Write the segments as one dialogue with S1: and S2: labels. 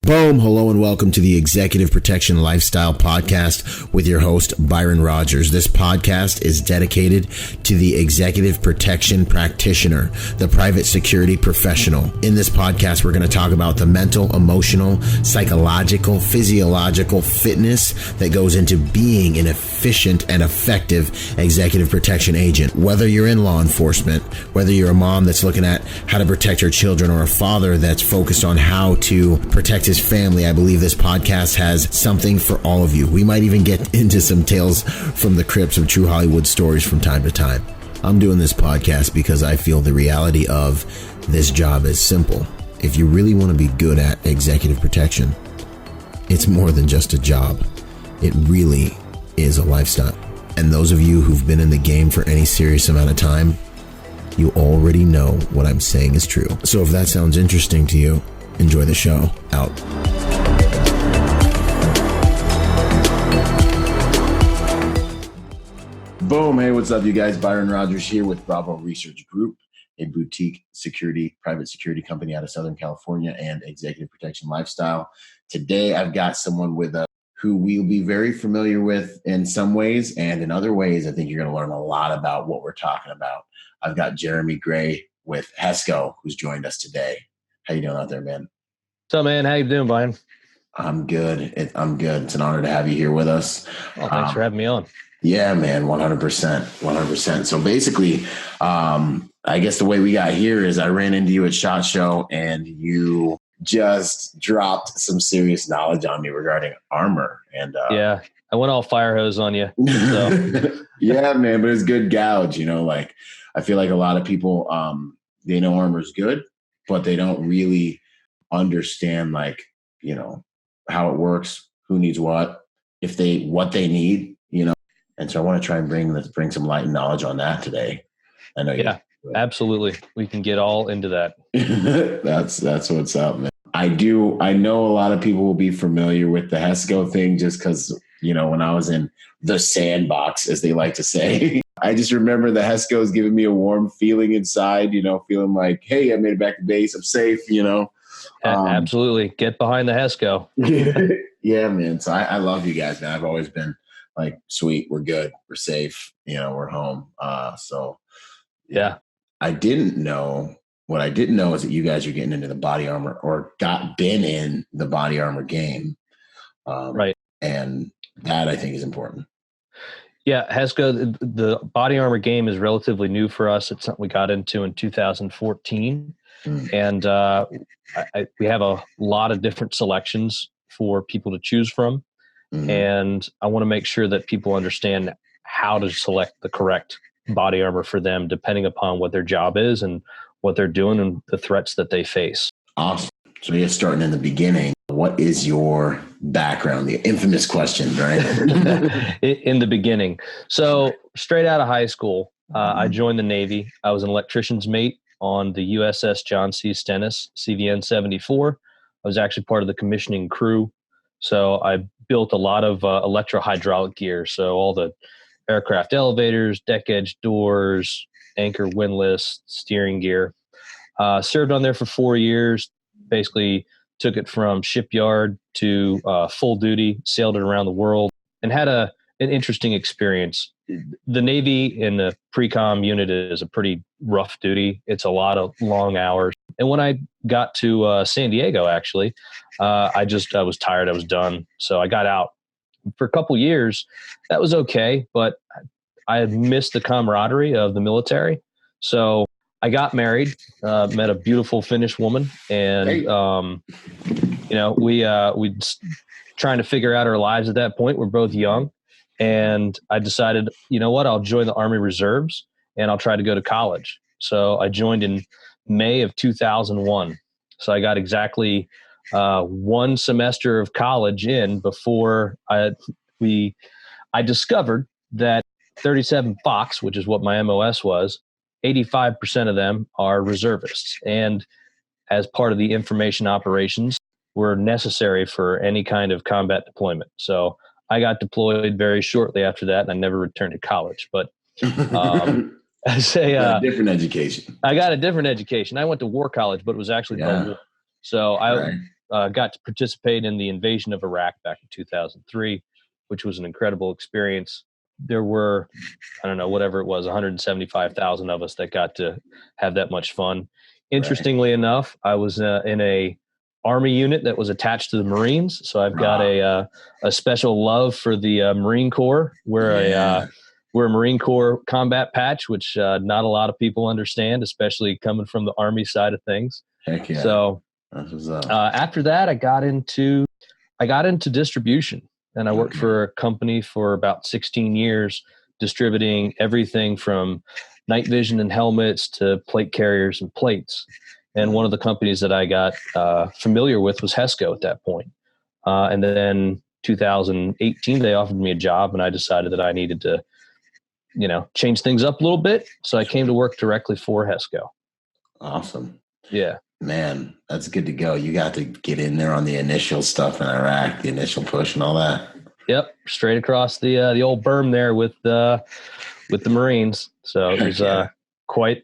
S1: Boom! Hello and welcome to the Executive Protection Lifestyle Podcast with your host, Byron Rodgers. This podcast is dedicated to the executive protection practitioner, the private security professional. In this podcast, we're going to talk about the mental, emotional, psychological, physiological fitness that goes into being an efficient and effective executive protection agent. Whether you're in law enforcement, whether you're a mom that's looking at how to protect her children, or a father that's focused on how to protect his family, I believe this podcast has something for all of you. We might even get into some tales from the crypts of true Hollywood stories from time to time. I'm doing this podcast because I feel the reality of this job is simple. If you really want to be good at executive protection, it's more than just a job. It really is a lifestyle. And those of you who've been in the game for any serious amount of time, you already know what I'm saying is true. So if that sounds interesting to you, enjoy the show. Out. Boom. Hey, what's up, you guys? Byron Rodgers here with Bravo Research Group, a boutique private security company out of Southern California and executive protection lifestyle. Today, I've got someone with us who we'll be very familiar with in some ways, and in other ways, I think you're going to learn a lot about what we're talking about. I've got Jeremy Gray with Hesco, who's joined us today. How you doing out there, man?
S2: So, man, how you doing, Byron?
S1: I'm good. I'm good. It's an honor to have you here with us.
S2: Well, thanks for having me on.
S1: Yeah, man, 100%. So basically, I guess the way we got here is I ran into you at SHOT Show, and you just dropped some serious knowledge on me regarding armor. And
S2: yeah, I went all fire hose on you. So.
S1: Yeah, man, but it's good gouge. You know, like I feel like a lot of people, they know armor is good, but they don't really understand, like, you know, how it works, who needs what they need, you know. And so I want to try and bring some light and knowledge on that today. I know.
S2: Yeah, absolutely. We can get all into that.
S1: That's what's up, man. I know a lot of people will be familiar with the Hesco thing just because, you know, when I was in the sandbox, as they like to say, I just remember the Hesco's giving me a warm feeling inside, you know, feeling like, hey, I made it back to base. I'm safe, you know.
S2: Absolutely. Get behind the Hesco.
S1: Yeah, man. So I love you guys, man. I've always been like, sweet, we're good, we're safe, you know, we're home. So
S2: yeah.
S1: What I didn't know is that you guys are getting into the body armor, or been in the body armor game.
S2: Right.
S1: And that I think is important.
S2: Yeah, Hesco, the body armor game is relatively new for us. It's something we got into in 2014. And we have a lot of different selections for people to choose from. Mm-hmm. And I want to make sure that people understand how to select the correct body armor for them, depending upon what their job is and what they're doing and the threats that they face.
S1: Awesome. So you're starting in the beginning. What is your background? The infamous question, right?
S2: In the beginning. So straight out of high school, I joined the Navy. I was an electrician's mate on the USS John C. Stennis, CVN 74. I was actually part of the commissioning crew. So I built a lot of electro-hydraulic gear. So all the aircraft elevators, deck edge doors, anchor windlass, steering gear. Served on there for 4 years, basically took it from shipyard to full duty, sailed it around the world, and had an interesting experience. The Navy in the pre-com unit is a pretty rough duty. It's a lot of long hours. And when I got to San Diego, actually, I was tired. I was done. So I got out. For a couple years, that was okay, but I had missed the camaraderie of the military. So I got married, met a beautiful Finnish woman, and you know, we trying to figure out our lives at that point. We're both young, and I decided, you know what, I'll join the Army Reserves and I'll try to go to college. So I joined in May of 2001. So I got exactly one semester of college in before I discovered that 37 Fox, which is what my MOS was, 85% of them are reservists. And as part of the information operations, were necessary for any kind of combat deployment. So I got deployed very shortly after that, and I never returned to college. But I say
S1: a different education.
S2: I got a different education. I went to war college, but it was actually so got to participate in the invasion of Iraq back in 2003, which was an incredible experience. There were, I don't know, whatever it was, 175,000 of us that got to have that much fun. Interestingly enough, I was in a Army unit that was attached to the Marines. So I've got a special love for the Marine Corps. We're a Marine Corps combat patch, which not a lot of people understand, especially coming from the Army side of things.
S1: Heck yeah.
S2: So after that, I got into distribution, and I worked for a company for about 16 years, distributing everything from night vision and helmets to plate carriers and plates. And one of the companies that I got familiar with was Hesco at that point. And then 2018, they offered me a job, and I decided that I needed to, change things up a little bit. So I came to work directly for Hesco.
S1: Awesome.
S2: Yeah.
S1: Man, that's good to go. You got to get in there on the initial stuff in Iraq, the initial push and all that.
S2: Yep. Straight across the old berm there with the Marines. So it was quite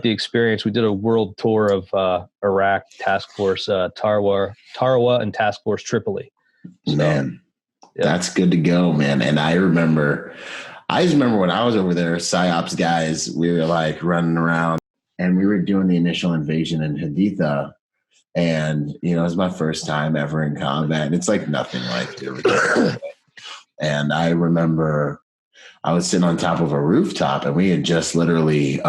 S2: the experience. We did a world tour of Iraq, Task Force Tarawa, and Task Force Tripoli. So,
S1: man, that's good to go, man. And I just remember when I was over there, PsyOps guys, we were like running around, and we were doing the initial invasion in Haditha. And, it was my first time ever in combat. And it's like nothing like it. And I remember I was sitting on top of a rooftop, and we had just literally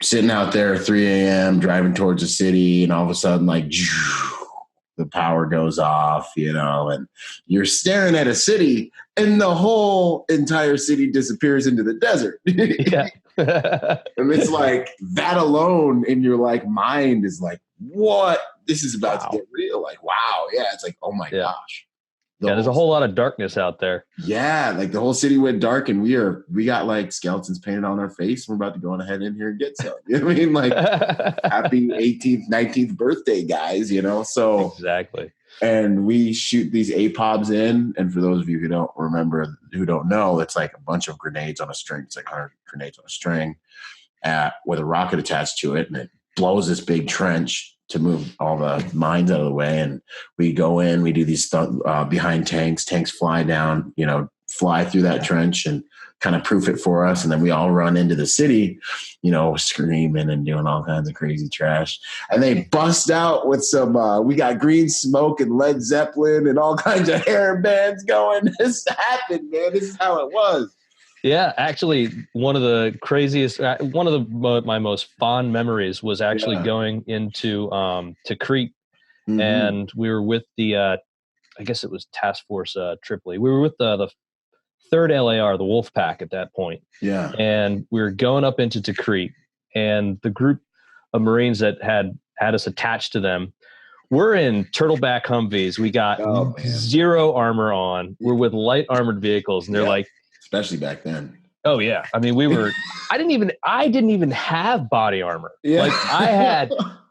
S1: sitting out there at 3 a.m. driving towards the city, and all of a sudden the power goes off, and you're staring at a city, and the whole entire city disappears into the desert.
S2: Yeah.
S1: And it's like that alone in your mind is like, what? This is about to get real. Like, wow. Yeah. It's like, oh my gosh.
S2: There's a whole lot of darkness out there.
S1: Yeah, like the whole city went dark, and we got like skeletons painted on our face. We're about to go on ahead in here and get some. You know what I mean? Like, happy 18th, 19th birthday, guys. So
S2: exactly.
S1: And we shoot these APOBs in, and for those of you who don't know, it's like a bunch of grenades on a string. It's like 100 grenades on a string, with a rocket attached to it, and it blows this big trench to move all the mines out of the way. And we go in, we do these behind tanks fly down, fly through that trench and kind of proof it for us. And then we all run into the city, screaming and doing all kinds of crazy trash. And they bust out with some, we got Green Smoke and Led Zeppelin and all kinds of hair bands going. This happened, man. This is how it was.
S2: Yeah, actually, one of the craziest, my most fond memories was actually going into to Crete, and we were with the, I guess it was Task Force Tripoli. We were with the 3rd LAR, the Wolf Pack at that point. Yeah, and we were going up into Tikrit, and the group of Marines that had us attached to them. We're in turtleback Humvees. We got zero armor on. We're with light armored vehicles, and they're like.
S1: Especially back then.
S2: Oh yeah. I mean, I didn't even have body armor. Yeah. Like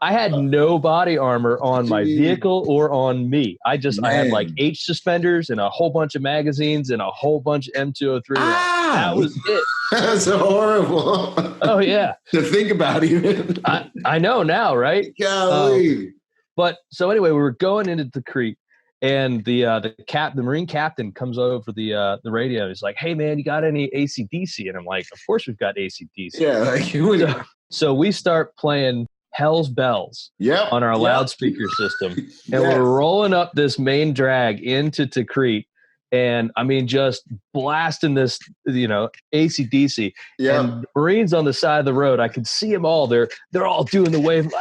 S2: I had no body armor on my vehicle or on me. I had like H suspenders and a whole bunch of magazines and a whole bunch of M203. That was it.
S1: That's horrible.
S2: Oh yeah.
S1: To think about even.
S2: I know now, right?
S1: Golly.
S2: But so anyway, we were going into the creek. And the Marine captain comes over the radio. He's like, "Hey man, you got any AC/DC?" And I'm like, "Of course we've got AC/DC."
S1: Yeah,
S2: so we start playing Hell's Bells on our loudspeaker system, and we're rolling up this main drag into Tikrit, and I mean just blasting this, AC/DC. Yeah. And Marines on the side of the road, I could see them all. They're all doing the wave.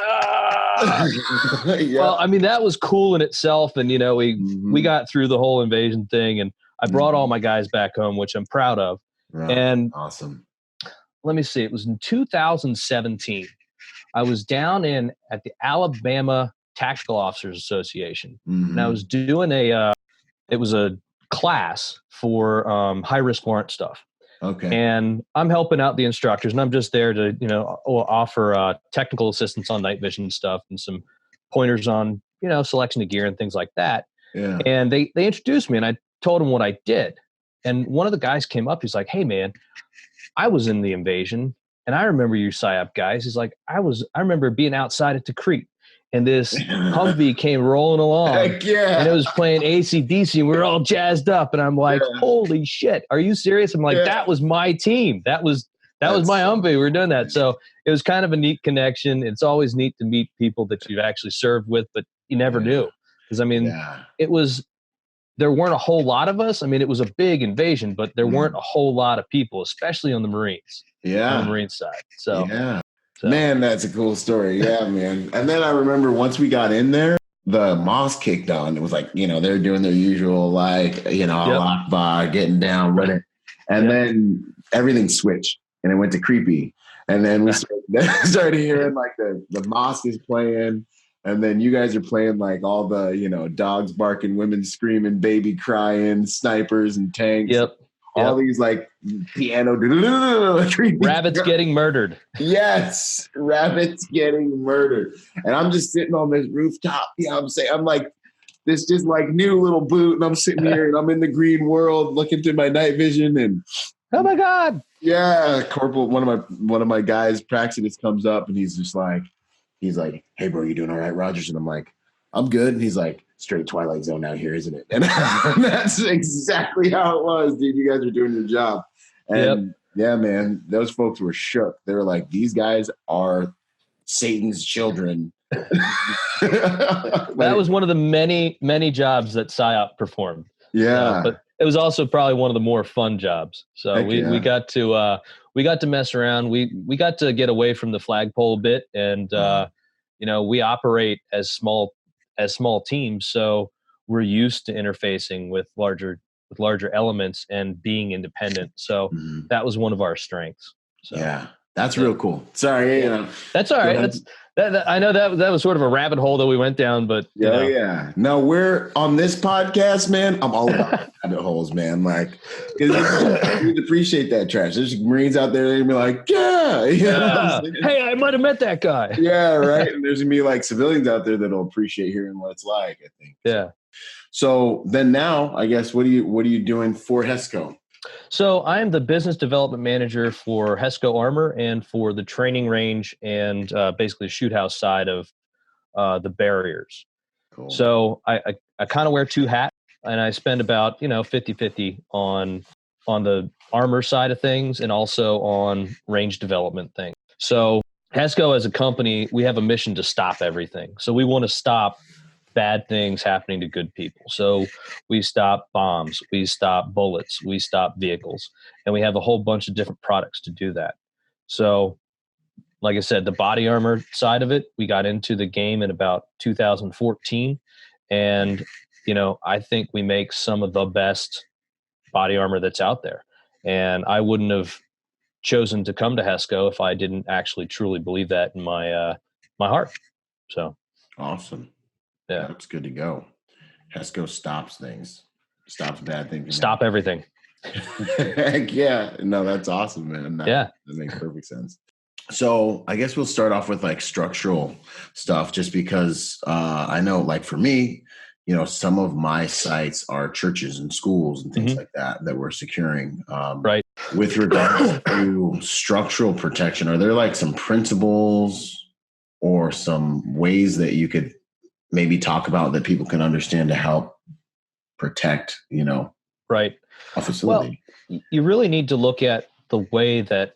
S2: Well, I mean, that was cool in itself. And, we got through the whole invasion thing, and I brought all my guys back home, which I'm proud of. Right. And
S1: awesome.
S2: Let me see. It was in 2017. I was down at the Alabama Tactical Officers Association, and I was doing it was a class for high risk warrant stuff.
S1: Okay.
S2: And I'm helping out the instructors, and I'm just there to, offer technical assistance on night vision stuff and some pointers on, selection of gear and things like that.
S1: Yeah.
S2: And they introduced me, and I told them what I did. And one of the guys came up. He's like, "Hey man, I was in the invasion, and I remember you PSYOP guys." He's like, I remember being outside at Tikrit, and this Humvee came rolling along.
S1: Heck yeah.
S2: And it was playing AC/DC, and we were all jazzed up. And I'm like, holy shit, are you serious? I'm like, that was my team. That was my Humvee. We were doing that. So it was kind of a neat connection. It's always neat to meet people that you've actually served with, but you never knew. Because, I mean, there weren't a whole lot of us. I mean, it was a big invasion, but there weren't a whole lot of people, especially on the Marines. On the Marine side. So,
S1: man, that's a cool story. Yeah, man. And then I remember once we got in there, the mosque kicked on. It was like, they're doing their usual, like, Allah Akbar, getting down, running. And then everything switched and it went to creepy. And then we started hearing like the mosque is playing. And then you guys are playing like all the, dogs barking, women screaming, baby crying, snipers and tanks. All these like piano.
S2: Rabbits getting murdered.
S1: Yes, rabbits getting murdered. And I'm just sitting on this rooftop. I'm like this just like new little boot. And I'm sitting here and I'm in the green world looking through my night vision. And
S2: oh my God.
S1: Yeah. Corporal, one of my guys, Praxidus, comes up and he's like, hey bro, you doing all right, Rodgers? And I'm like, I'm good. And he's like, straight Twilight Zone out here, isn't it? And that's exactly how it was, dude. You guys are doing your job. And yeah, man, those folks were shook. They were like, these guys are Satan's children.
S2: That was one of the many, many jobs that PSYOP performed.
S1: Yeah.
S2: But it was also probably one of the more fun jobs. So we got to mess around. We got to get away from the flagpole a bit. And, we operate as small teams, so we're used to interfacing with larger elements and being independent. So that was one of our strengths. So
S1: yeah, that's real cool. Sorry,
S2: that's all right. I know that was sort of a rabbit hole that we went down, but
S1: yeah. No, we're on this podcast, man. I'm all about rabbit holes, man. Like, we appreciate that trash. There's Marines out there that be like,
S2: hey, I might have met that guy.
S1: Yeah, right. And there's gonna be like civilians out there that'll appreciate hearing what it's like, I think.
S2: Yeah.
S1: So then now, I guess, what are you doing for Hesco?
S2: So I am the business development manager for Hesco Armor and for the training range and basically shoot house side of the barriers. Cool. So I kind of wear two hats, and I spend about 50-50 on the armor side of things and also on range development things. So Hesco as a company, we have a mission to stop everything. So we want to stop bad things happening to good people. So we stop bombs, we stop bullets, we stop vehicles, and we have a whole bunch of different products to do that. So like I said, the body armor side of it, we got into the game in about 2014. And, I think we make some of the best body armor that's out there. And I wouldn't have chosen to come to Hesco if I didn't actually truly believe that in my heart. So
S1: awesome.
S2: Yeah,
S1: that's good to go. Hesco stops things, stops bad things.
S2: Stop everything.
S1: Heck yeah. No, that's awesome, man. That makes perfect sense. So I guess we'll start off with like structural stuff, just because I know, like for me, some of my sites are churches and schools and things like that we're securing.
S2: Right.
S1: With regards to structural protection, are there like some principles or some ways that you could maybe talk about that people can understand to help protect,
S2: right,
S1: a facility?
S2: Well, you really need to look at the way that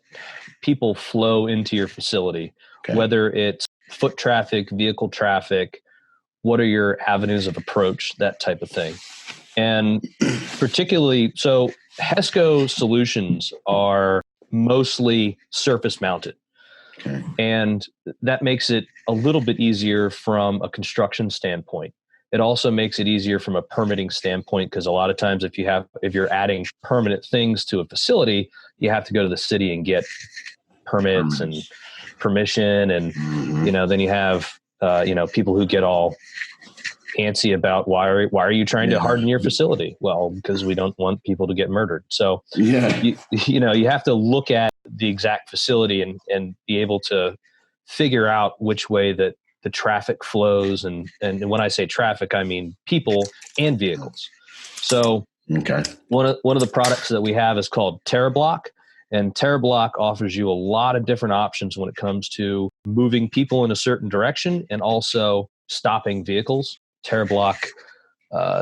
S2: people flow into your facility, whether it's foot traffic, vehicle traffic, what are your avenues of approach, that type of thing. And particularly, so Hesco solutions are mostly surface mounted. Okay. And that makes it a little bit easier from a construction standpoint. It also makes it easier from a permitting standpoint, because a lot of times if you're adding permanent things to a facility, you have to go to the city and get permits and permission. And, then you have, people who get all antsy about why are you trying to harden your facility? Well, because we don't want people to get murdered. So you have to look at the exact facility and be able to figure out which way that the traffic flows. And when I say traffic, I mean people and vehicles. So one of the products that we have is called TerraBlock, And TerraBlock offers you a lot of different options when it comes to moving people in a certain direction and also stopping vehicles. TerraBlock,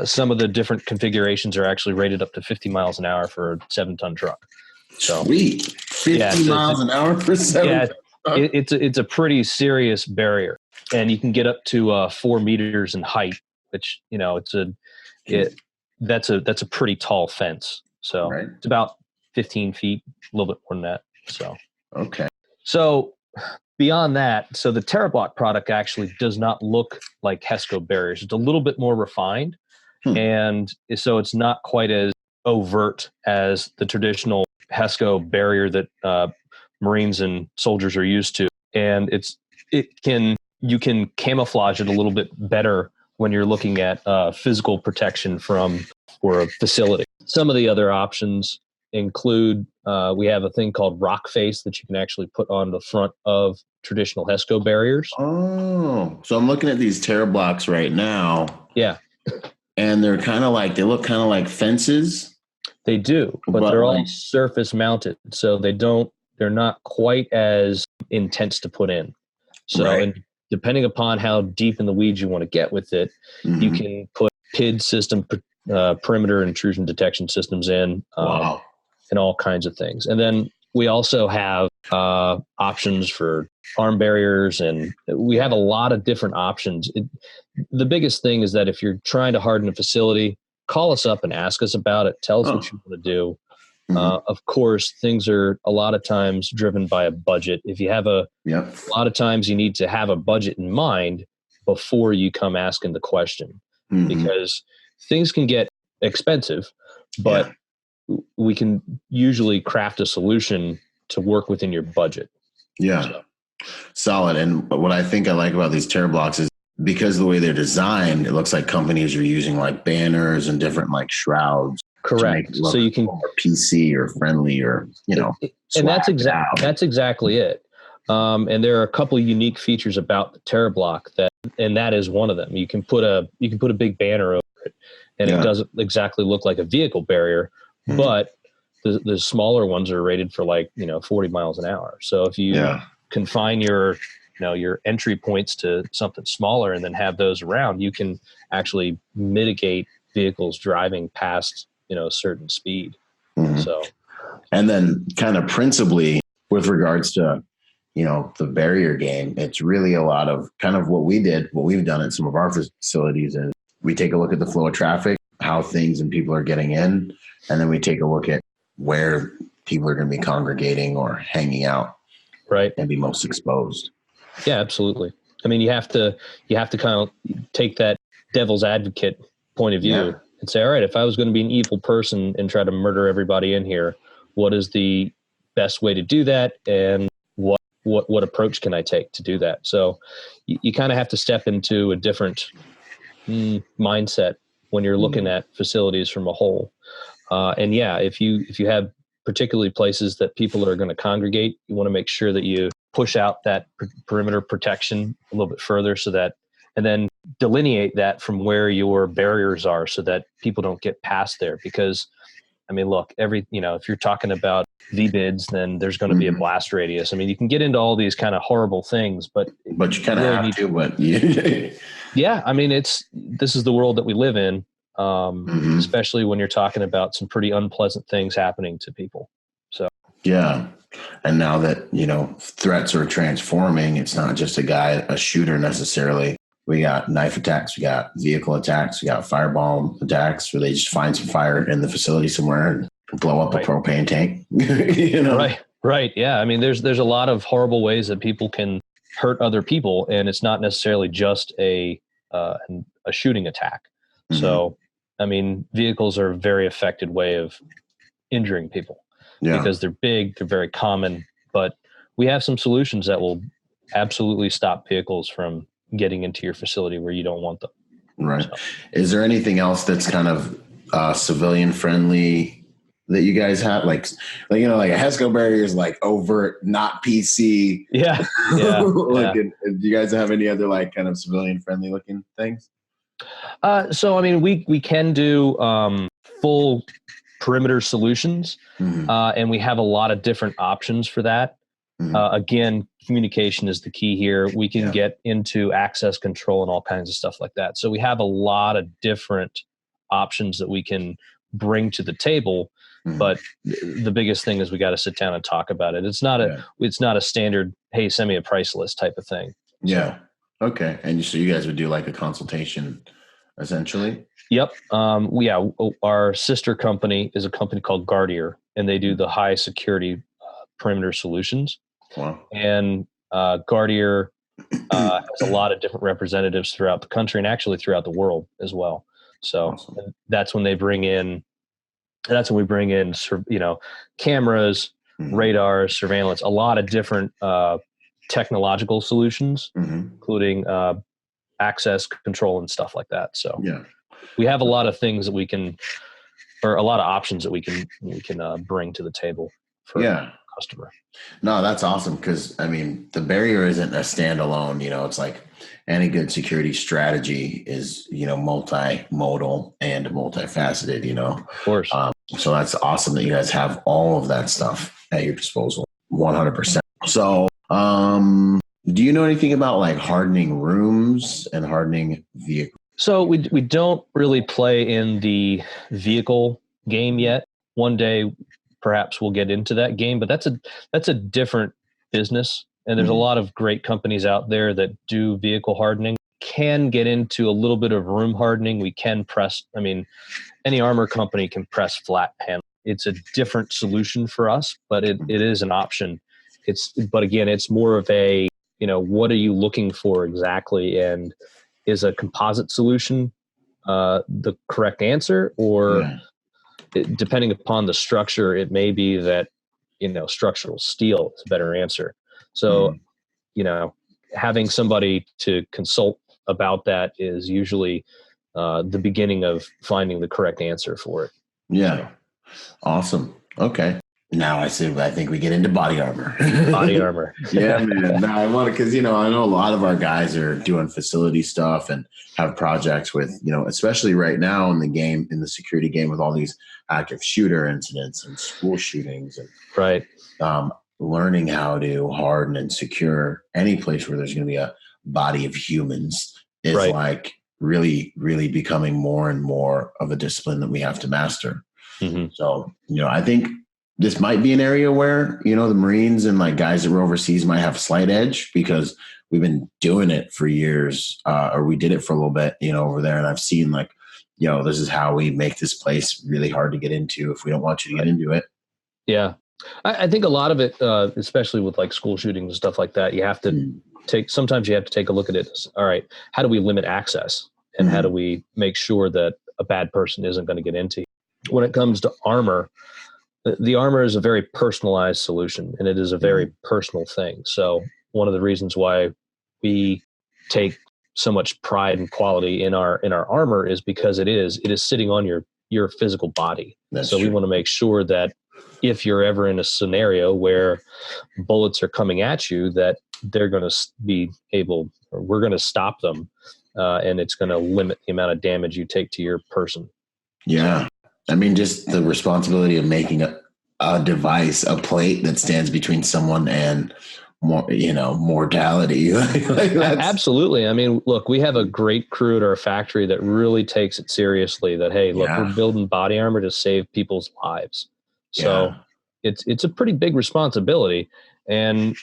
S2: some of the different configurations are actually rated up to 50 miles an hour for a 7-ton truck. So,
S1: sweet. 50 miles an hour for 7
S2: it's a pretty serious barrier. And you can get up to 4 meters in height, which, that's a pretty tall fence. So It's about 15 feet, a little bit more than that. So,
S1: okay.
S2: So beyond that, so the TerraBlock product actually does not look like Hesco barriers. It's a little bit more refined. And so it's not quite as overt as the traditional Hesco barrier that Marines and soldiers are used to. And you can camouflage it a little bit better when you're looking at physical protection for a facility. Some of the other options include, we have a thing called rock face that you can actually put on the front of traditional Hesco barriers.
S1: Oh, so I'm looking at these TerraBlocks right now.
S2: Yeah.
S1: And they look kind of like fences.
S2: They do, but they're all surface mounted. So they're not quite as intense to put in. So, and depending upon how deep in the weeds you want to get with it, you can put PID system, perimeter intrusion detection systems in, and all kinds of things. And then we also have options for arm barriers, and we have a lot of different options. The biggest thing is that if you're trying to harden a facility, call us up and ask us about it. Tell us what you want to do. Of course, things are a lot of times driven by a budget. If you have a lot of times you need to have a budget in mind before you come asking the question, because things can get expensive, but we can usually craft a solution to work within your budget.
S1: Yeah. So. Solid. And what I think I like about these TerraBlocks is because of the way they're designed, it looks like companies are using like banners and different like shrouds.
S2: Correct. So you can
S1: more PC or friendly or,
S2: and that's exactly it. And there are a couple of unique features about the TerraBlock and that is one of them. You can put a big banner over it, and it doesn't exactly look like a vehicle barrier, but the smaller ones are rated for 40 miles an hour. So if you confine your entry points to something smaller and then have those around, you can actually mitigate vehicles driving past a certain speed. So,
S1: and then kind of principally with regards to the barrier game, it's really a lot of kind of what we've done at some of our facilities is we take a look at the flow of traffic, how things and people are getting in, and then we take a look at where people are going to be congregating or hanging out,
S2: right,
S1: and be most exposed.
S2: Yeah, absolutely. I mean, you have to kind of take that devil's advocate point of view and say, all right, if I was going to be an evil person and try to murder everybody in here, what is the best way to do that? And what approach can I take to do that? So you kind of have to step into a different mindset when you're looking at facilities from a whole. And if you have particularly places that people are going to congregate, you want to make sure that you push out that perimeter protection a little bit further and then delineate that from where your barriers are so that people don't get past there. Because, I mean, look, if you're talking about VBIDs, then there's going to be a blast radius. I mean, you can get into all these kind of horrible things, but
S1: you kind of have to, but
S2: yeah, I mean, this is the world that we live in, especially when you're talking about some pretty unpleasant things happening to people. So,
S1: yeah. And now that, threats are transforming, it's not just a shooter necessarily. We got knife attacks, we got vehicle attacks, we got firebomb attacks where they just find some fire in the facility somewhere and blow up a propane tank.
S2: Right. Yeah. I mean, there's a lot of horrible ways that people can hurt other people, and it's not necessarily just a shooting attack. So, I mean, vehicles are a very effective way of injuring people because they're big, they're very common, but we have some solutions that will absolutely stop vehicles from getting into your facility where you don't want them.
S1: Right. So. Is there anything else that's kind of civilian friendly that you guys have? Like a Hesco barrier is like overt, not PC.
S2: Yeah.
S1: Do you guys have any other kind of civilian friendly looking things?
S2: So, I mean, we can do full perimeter solutions. And we have a lot of different options for that. Again, communication is the key here. We can get into access control and all kinds of stuff like that. So we have a lot of different options that we can bring to the table. But the biggest thing is we got to sit down and talk about it. It's not a standard, hey, send me a price list type of thing.
S1: Yeah. Okay. And so you guys would do like a consultation essentially?
S2: Yep. Our sister company is a company called Guardier, and they do the high security perimeter solutions.
S1: Wow.
S2: And Guardier has a lot of different representatives throughout the country and actually throughout the world as well. So awesome. That's when we bring in, cameras, radars, surveillance, a lot of different technological solutions, including access control and stuff like that. So we have a lot of things that we can, or a lot of options that we can bring to the table for a customer.
S1: No, that's awesome. Cause I mean, the barrier isn't a standalone, it's like any good security strategy is, multimodal and multifaceted,
S2: Of course.
S1: So that's awesome that you guys have all of that stuff at your disposal. 100%. So, do you know anything about like hardening rooms and hardening vehicles?
S2: So we don't really play in the vehicle game yet. One day, perhaps we'll get into that game, but that's a different business. And there's a lot of great companies out there that do vehicle hardening. Can get into a little bit of room hardening. We can press. I mean, any armor company can press flat panel. It's a different solution for us, but it is an option. But again, it's more of a, what are you looking for exactly? And is a composite solution the correct answer? Or depending upon the structure, it may be that, structural steel is a better answer. So, having somebody to consult about that is usually the beginning of finding the correct answer for it.
S1: Yeah. So. Awesome. Okay. Now I think we get into body armor.
S2: Body armor.
S1: Yeah, man. Now I want to, because, I know a lot of our guys are doing facility stuff and have projects with, especially right now in the security game with all these active shooter incidents and school shootings and
S2: right.
S1: Learning how to harden and secure any place where there's going to be a body of humans is like really, really becoming more and more of a discipline that we have to master. So, I think this might be an area where, the Marines and like guys that were overseas might have a slight edge because we've been doing it for years, or we did it for a little bit, over there. And I've seen like, this is how we make this place really hard to get into if we don't want you to get into it.
S2: Yeah. I think a lot of it, especially with like school shootings and stuff like that, you have to sometimes you have to take a look at it. All right, how do we limit access? And how do we make sure that a bad person isn't going to get into? When it comes to armor, the armor is a very personalized solution, and it is a very personal thing. So one of the reasons why we take so much pride and quality in our armor is because it is sitting on your physical body. That's true. We want to make sure that if you're ever in a scenario where bullets are coming at you, that they're going to be able, or we're going to stop them, and it's going to limit the amount of damage you take to your person.
S1: Yeah. I mean, just the responsibility of making a device, a plate that stands between someone and mortality.
S2: Absolutely. I mean, look, we have a great crew at our factory that really takes it seriously that, hey, look, we're building body armor to save people's lives. So it's a pretty big responsibility. And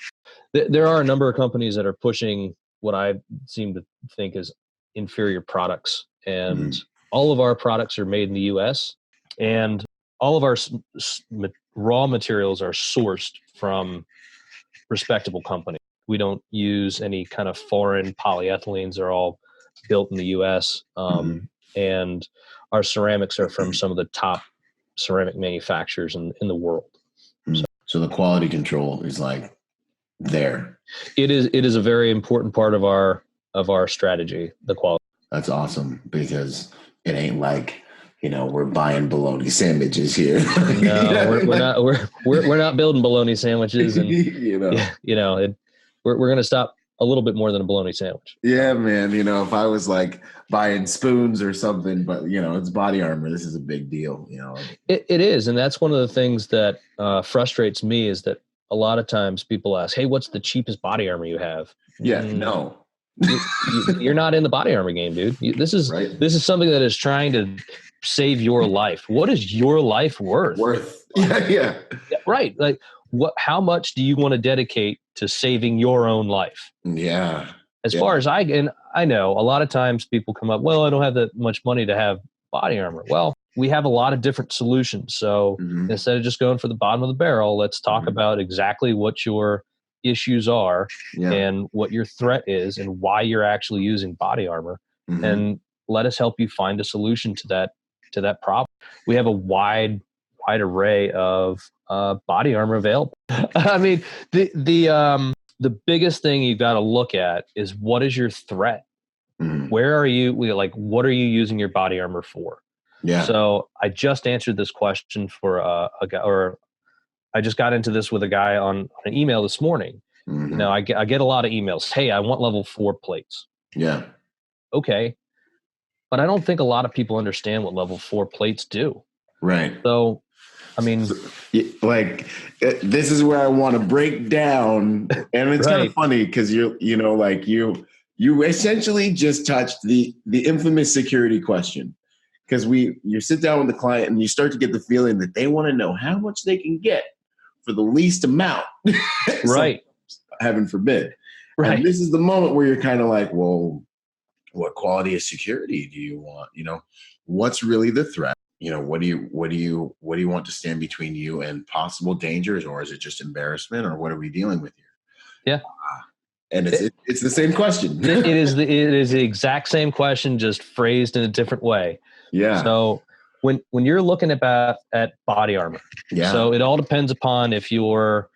S2: there are a number of companies that are pushing what I seem to think is inferior products. And all of our products are made in the US, and all of our raw materials are sourced from respectable companies. We don't use any kind of foreign polyethylenes. They're all built in the US. And our ceramics are from some of the top ceramic manufacturers in the world.
S1: So the quality control is like there.
S2: It is a very important part of our strategy, the quality.
S1: That's awesome, because it ain't like, we're buying bologna sandwiches here.
S2: No, we're not building bologna sandwiches, and we're going to stop a little bit more than a bologna sandwich.
S1: Yeah, man. You know, if I was like buying spoons or something, but you know, it's body armor. This is a big deal. You know,
S2: It is, and that's one of the things that frustrates me is that a lot of times people ask, "Hey, what's the cheapest body armor you have?"
S1: yeah, no,
S2: You're not in the body armor game, dude. This is
S1: right?
S2: this is something that is trying to save your life. What is your life worth?
S1: Yeah, yeah,
S2: Right. Like how much do you want to dedicate to saving your own life?
S1: yeah.
S2: As far as I know, a lot of times people come up, well, I don't have that much money to have body armor. Well, we have a lot of different solutions. So instead of just going for the bottom of the barrel, let's talk about exactly what your issues are and what your threat is and why you're actually using body armor. And let us help you find a solution to that problem. We have a wide array of body armor available. I mean, the biggest thing you've got to look at is what is your threat? Where are you? What are you using your body armor for?
S1: Yeah.
S2: So I just answered this question for a guy, or I just got into this with a guy on an email this morning. You know, I get a lot of emails. Hey, I want level 4 plates.
S1: Yeah.
S2: Okay. But I don't think a lot of people understand what level 4 plates do.
S1: Right.
S2: So, I mean,
S1: like this is where I want to break down, and it's kind of funny because you essentially just touched the infamous security question, because you sit down with the client and you start to get the feeling that they want to know how much they can get for the least amount,
S2: right?
S1: Heaven forbid.
S2: Right.
S1: And this is the moment where you're kind of like, well, what quality of security do you want? You know, what's really the threat? You know, what do you want to stand between you and possible dangers, or is it just embarrassment, or what are we dealing with here?
S2: Yeah.
S1: And it's the same question.
S2: it is the exact same question, just phrased in a different way.
S1: Yeah.
S2: So when you're looking at body armor, so it all depends upon if you're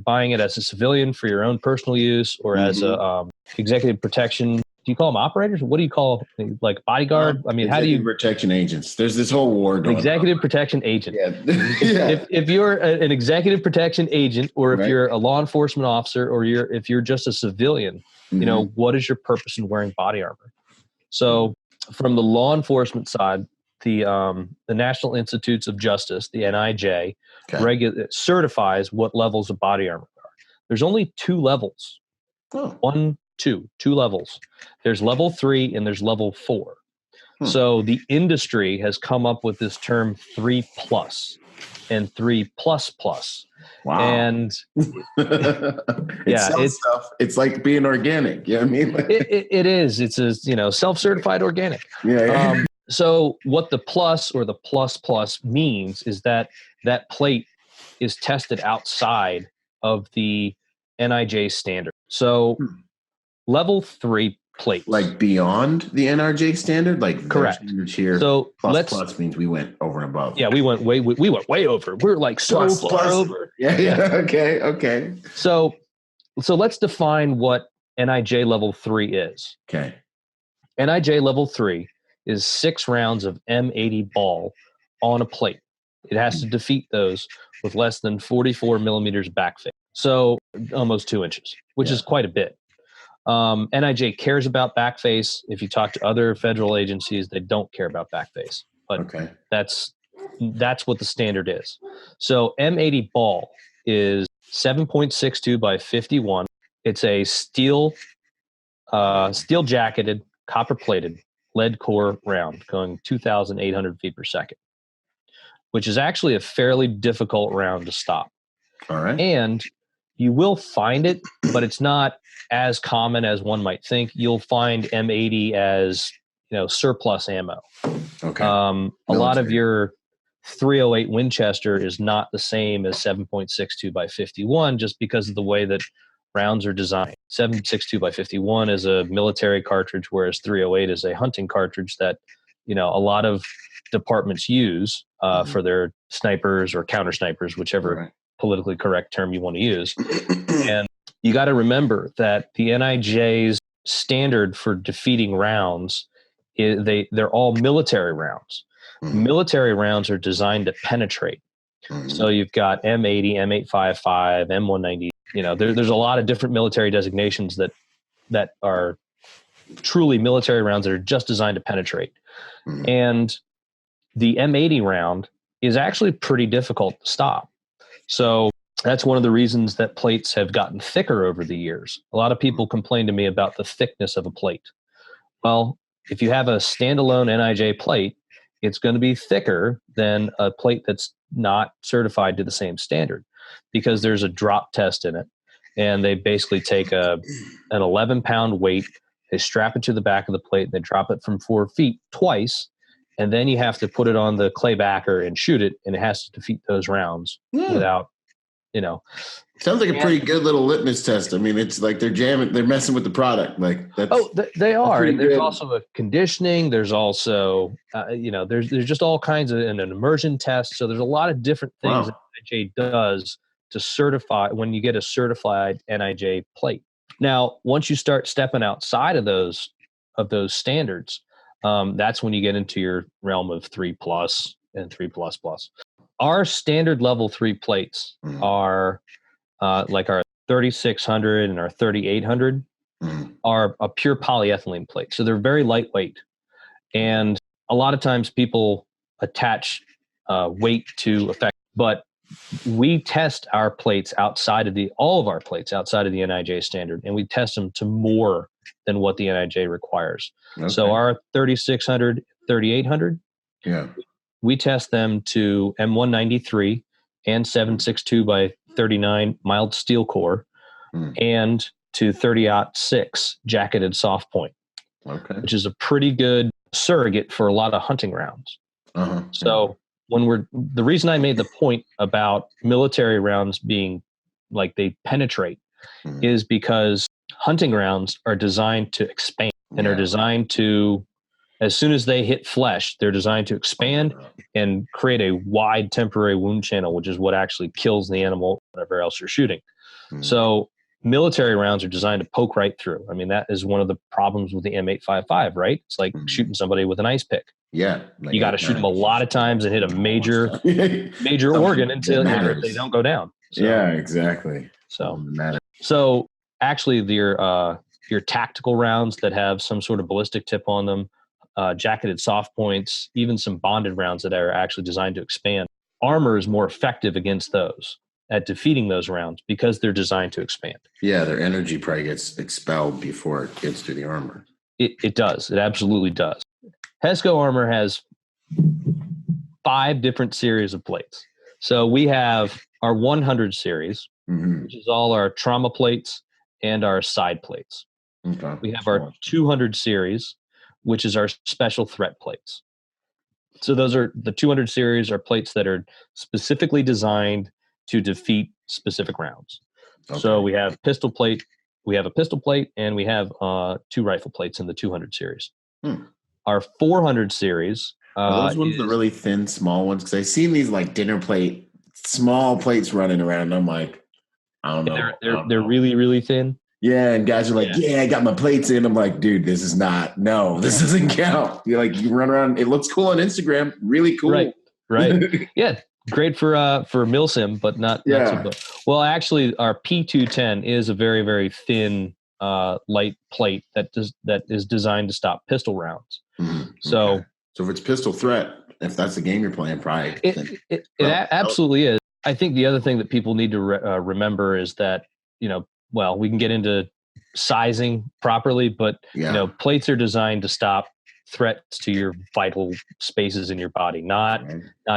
S2: buying it as a civilian for your own personal use or as a executive protection. Do you call them operators? What do you call like bodyguard? I mean, how do you
S1: protection agents? There's this whole war going
S2: executive
S1: on.
S2: protection agent.
S1: Yeah.
S2: If you're an executive protection agent, or if you're a law enforcement officer, or if you're just a civilian, you know, what is your purpose in wearing body armor? So from the law enforcement side, the National Institutes of Justice, the NIJ, certifies what levels of body armor are. There's only 2 levels. Two levels. There's level 3 and there's level 4. So the industry has come up with this term 3+ and 3++.
S1: Wow.
S2: And
S1: it's like being organic. Yeah, I mean,
S2: it is. It's a self-certified organic.
S1: Yeah.
S2: So what the plus or the plus means is that plate is tested outside of the NIJ standard. So level 3 plates,
S1: like beyond the NRJ standard, like
S2: correct.
S1: Here,
S2: so
S1: plus means we went over and above.
S2: Yeah, we went way over. We're like so far over.
S1: Yeah. Okay.
S2: So let's define what NIJ level 3 is.
S1: Okay.
S2: NIJ level 3 is 6 rounds of M80 ball on a plate. It has to defeat those with less than 44 millimeters backface. So almost 2 inches, which is quite a bit. NIJ cares about backface. If you talk to other federal agencies, they don't care about backface. But that's what the standard is. So M80 ball is 7.62 by 51. It's a steel jacketed, copper plated lead core round going 2,800 feet per second, which is actually a fairly difficult round to stop.
S1: All right.
S2: And you will find it, but it's not as common as one might think. You'll find M80 as, surplus ammo.
S1: Okay.
S2: A lot of your 308 Winchester is not the same as 7.62 by 51 just because of the way that rounds are designed. 7.62 by 51 is a military cartridge, whereas 308 is a hunting cartridge that, a lot of departments use for their snipers or counter snipers, whichever politically correct term you want to use. And you got to remember that the NIJ's standard for defeating rounds is they're all military rounds. Military rounds are designed to penetrate. So you've got M80, M855, M190. There's a lot of different military designations that that are truly military rounds that are just designed to penetrate.
S1: Mm.
S2: And the M80 round is actually pretty difficult to stop. So that's one of the reasons that plates have gotten thicker over the years. A lot of people complain to me about the thickness of a plate. Well, if you have a standalone NIJ plate, it's going to be thicker than a plate that's not certified to the same standard, because there's a drop test in it. And they basically take an 11-pound weight, they strap it to the back of the plate, and they drop it from 4 feet twice. And then you have to put it on the clay backer and shoot it, and it has to defeat those rounds without,
S1: Sounds like a pretty good little litmus test. I mean, it's like they're messing with the product. Like that's
S2: they are. And there's
S1: good.
S2: also a conditioning. There's also, there's just all kinds of an immersion test. So there's a lot of different things that NIJ does to certify when you get a certified NIJ plate. Now, once you start stepping outside of those standards, that's when you get into your realm of 3+ and 3++. Our standard level 3 plates are like our 3600 and our 3800 are a pure polyethylene plate. So they're very lightweight. And a lot of times people attach weight to effect, but we test our plates all of our plates outside of the NIJ standard, and we test them to more than what the NIJ requires. Okay. So our 3600, 3800, we test them to M193 and 762 by 39 mild steel core and to 30-06 jacketed soft point, which is a pretty good surrogate for a lot of hunting rounds. So the reason I made the point about military rounds being like they penetrate is because hunting rounds are designed to expand and are designed to, as soon as they hit flesh, they're designed to expand and create a wide temporary wound channel, which is what actually kills the animal, whatever else you're shooting. So military rounds are designed to poke right through. I mean, that is one of the problems with the M855, right? It's like shooting somebody with an ice pick.
S1: Yeah.
S2: Like you got to shoot them a lot of times and hit a major organ until they don't go down. So,
S1: yeah, exactly.
S2: So actually your tactical rounds that have some sort of ballistic tip on them, jacketed soft points, even some bonded rounds that are actually designed to expand. Armor is more effective against those, at defeating those rounds, because they're designed to expand.
S1: Yeah, their energy probably gets expelled before it gets to the armor.
S2: It does. It absolutely does. Hesco armor has 5 different series of plates. So we have our 100 series, which is all our trauma plates and our side plates. Okay. We have our 200 series, which is our special threat plates. So those are the 200 series are plates that are specifically designed to defeat specific rounds. Okay. So we have a pistol plate, and we have 2 rifle plates in the 200 series. Our 400 series.
S1: Are those ones the really thin, small ones? Because I've seen these like dinner plate, small plates running around, and I'm like, I don't know.
S2: They're really, really thin.
S1: Yeah, and guys are like, I got my plates in. I'm like, dude, this doesn't count. You're like, you run around. It looks cool on Instagram. Really cool.
S2: Right. Yeah. Great for milsim, but not so good. Well, actually, our P210 is a very, very thin, light plate that is designed to stop pistol rounds. So
S1: if it's pistol threat, if that's the game you're playing, probably
S2: it absolutely is. I think the other thing that people need to remember is that we can get into sizing properly, but plates are designed to stop threats to your vital spaces in your body, not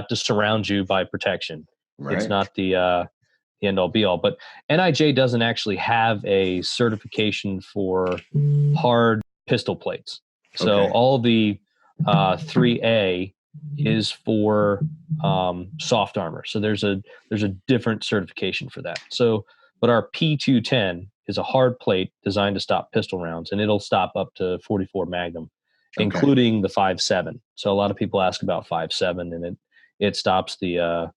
S2: to surround you by protection. Right. It's not the end all be all. But NIJ doesn't actually have a certification for hard pistol plates. So all the 3A is for soft armor. So there's a different certification for that. So, but our P210 is a hard plate designed to stop pistol rounds, and it'll stop up to 44 Magnum, including the 5.7. So a lot of people ask about 5.7, and it stops the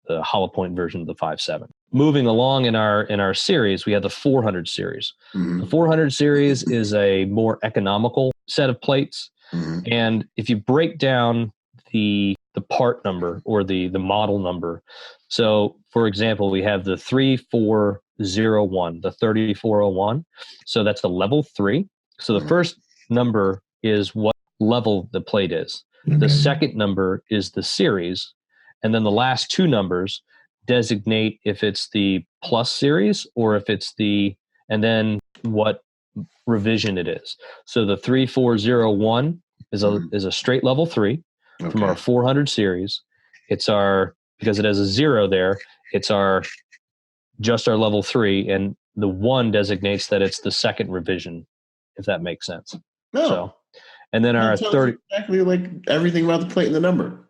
S2: hollow point version of the 5.7. Moving along in our series, we have the 400 series. The 400 series is a more economical set of plates. And if you break down the part number or the model number, so for example, we have the 3, 4, 3401, the 3401. So that's the level 3. So the first number is what level the plate is. Okay. The second number is the series. And then the last 2 numbers designate if it's the plus series or if it's and then what revision it is. So the 3401 is a straight level 3 from our 400 series. Because it has a 0 there, it's just our level 3, and the 1 designates that it's the second revision, if that makes sense.
S1: No.
S2: So, and then our 30
S1: exactly like everything about the plate and the number.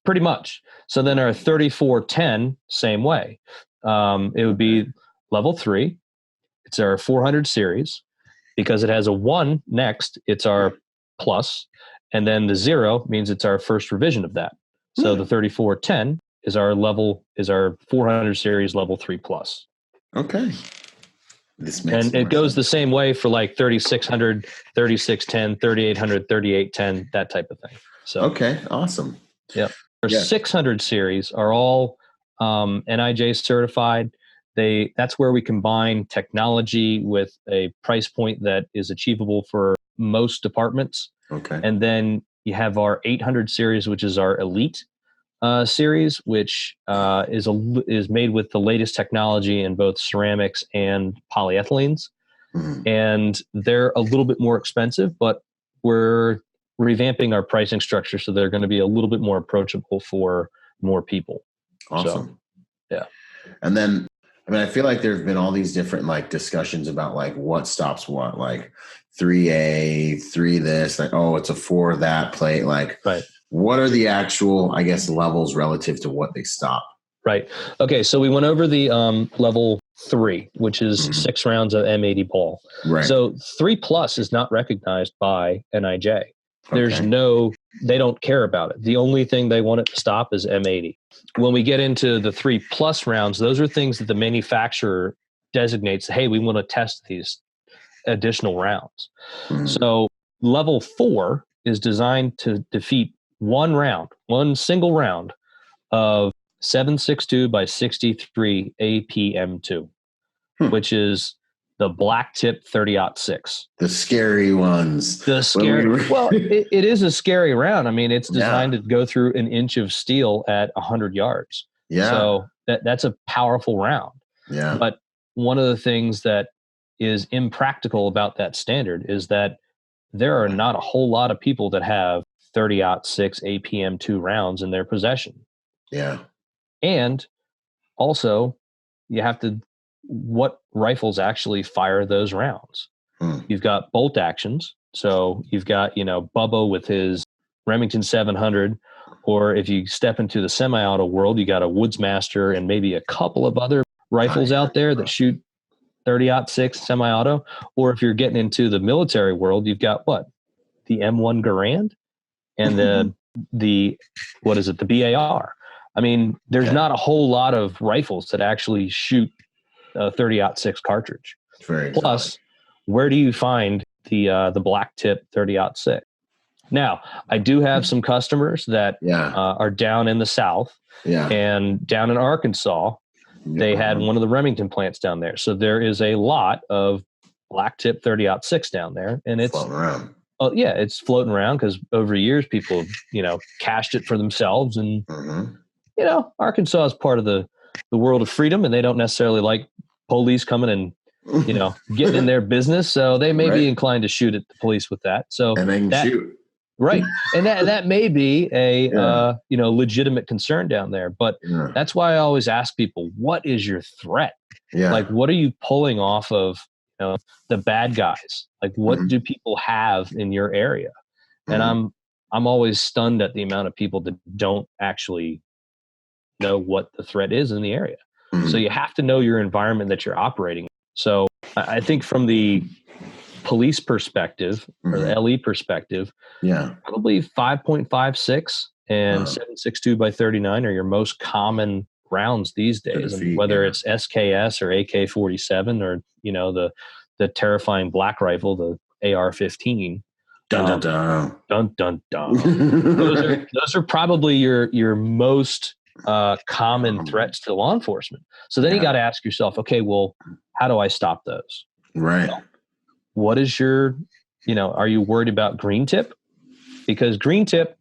S2: Pretty much. So then our 3410, same way. It would be level 3. It's our 400 series. Because it has a 1 next, it's our plus, and then the 0 means it's our first revision of that. So the 3410 is our 400 series level 3 plus.
S1: Okay.
S2: And it goes the same way for like 3600, 3610, 3800, 3810, that type of thing. So
S1: okay, awesome.
S2: Yep. Our 600 series are all NIJ certified. That's where we combine technology with a price point that is achievable for most departments.
S1: Okay.
S2: And then you have our 800 series, which is our elite series, which is made with the latest technology in both ceramics and polyethylenes. Mm-hmm. And they're a little bit more expensive, but we're revamping our pricing structure so they're going to be a little bit more approachable for more people.
S1: Awesome.
S2: So, yeah.
S1: And then, I mean, I feel like there's been all these different like discussions about like what stops what, like 3A, 3 this, like, oh, it's a 4 that plate. Like,
S2: right.
S1: What are the actual, I guess, levels relative to what they stop?
S2: Right. Okay. So we went over the level 3, which is 6 rounds of M80 ball.
S1: Right.
S2: So 3 plus is not recognized by NIJ. There's they don't care about it. The only thing they want it to stop is M80. When we get into the 3 plus rounds, those are things that the manufacturer designates, hey, we want to test these additional rounds. So level 4 is designed to defeat one single round of 7.62 by 63 APM2, which is the black tip 30-06.
S1: The scary ones.
S2: Well, it is a scary round. I mean, it's designed to go through an inch of steel at 100 yards.
S1: Yeah.
S2: So that's a powerful round.
S1: Yeah.
S2: But one of the things that is impractical about that standard is that there are not a whole lot of people that have 30-06 APM2 rounds in their possession.
S1: Yeah.
S2: And also, you have to, what rifles actually fire those rounds? You've got bolt actions. So you've got, Bubba with his Remington 700, or if you step into the semi-auto world, you got a Woodsmaster and maybe a couple of other rifles out there that shoot 30-06 semi-auto. Or if you're getting into the military world, you've got what? The M1 Garand and the BAR. I mean, there's not a whole lot of rifles that actually shoot a 30-06 cartridge. Plus, where do you find the black tip 30-06? Now, I do have some customers that are down in the South and down in Arkansas. They had one of the Remington plants down there. So there is a lot of black tip 30-06 down there, and it's
S1: floating around.
S2: Oh yeah, it's floating around because over years people, cached it for themselves, and Arkansas is part of the world of freedom, and they don't necessarily like police coming and getting in their business, so they may be inclined to shoot at the police with that. So
S1: and they can shoot.
S2: Right. And that may be a legitimate concern down there, but that's why I always ask people, what is your threat?
S1: Yeah.
S2: Like, what are you pulling off of the bad guys? Like, what do people have in your area? And I'm always stunned at the amount of people that don't actually know what the threat is in the area. So you have to know your environment that you're operating in. So I think from the police perspective or the LE perspective, probably 5.56 and 7.62 by 39 are your most common rounds these days. And whether it's SKS or AK-47 or the terrifying black rifle, the AR-15.
S1: Dun dun dun.
S2: Dun dun dun. Those are probably your most common threats to law enforcement. So then you got to ask yourself, okay, well, how do I stop those?
S1: Right.
S2: Well, what is your, are you worried about green tip? Because green tip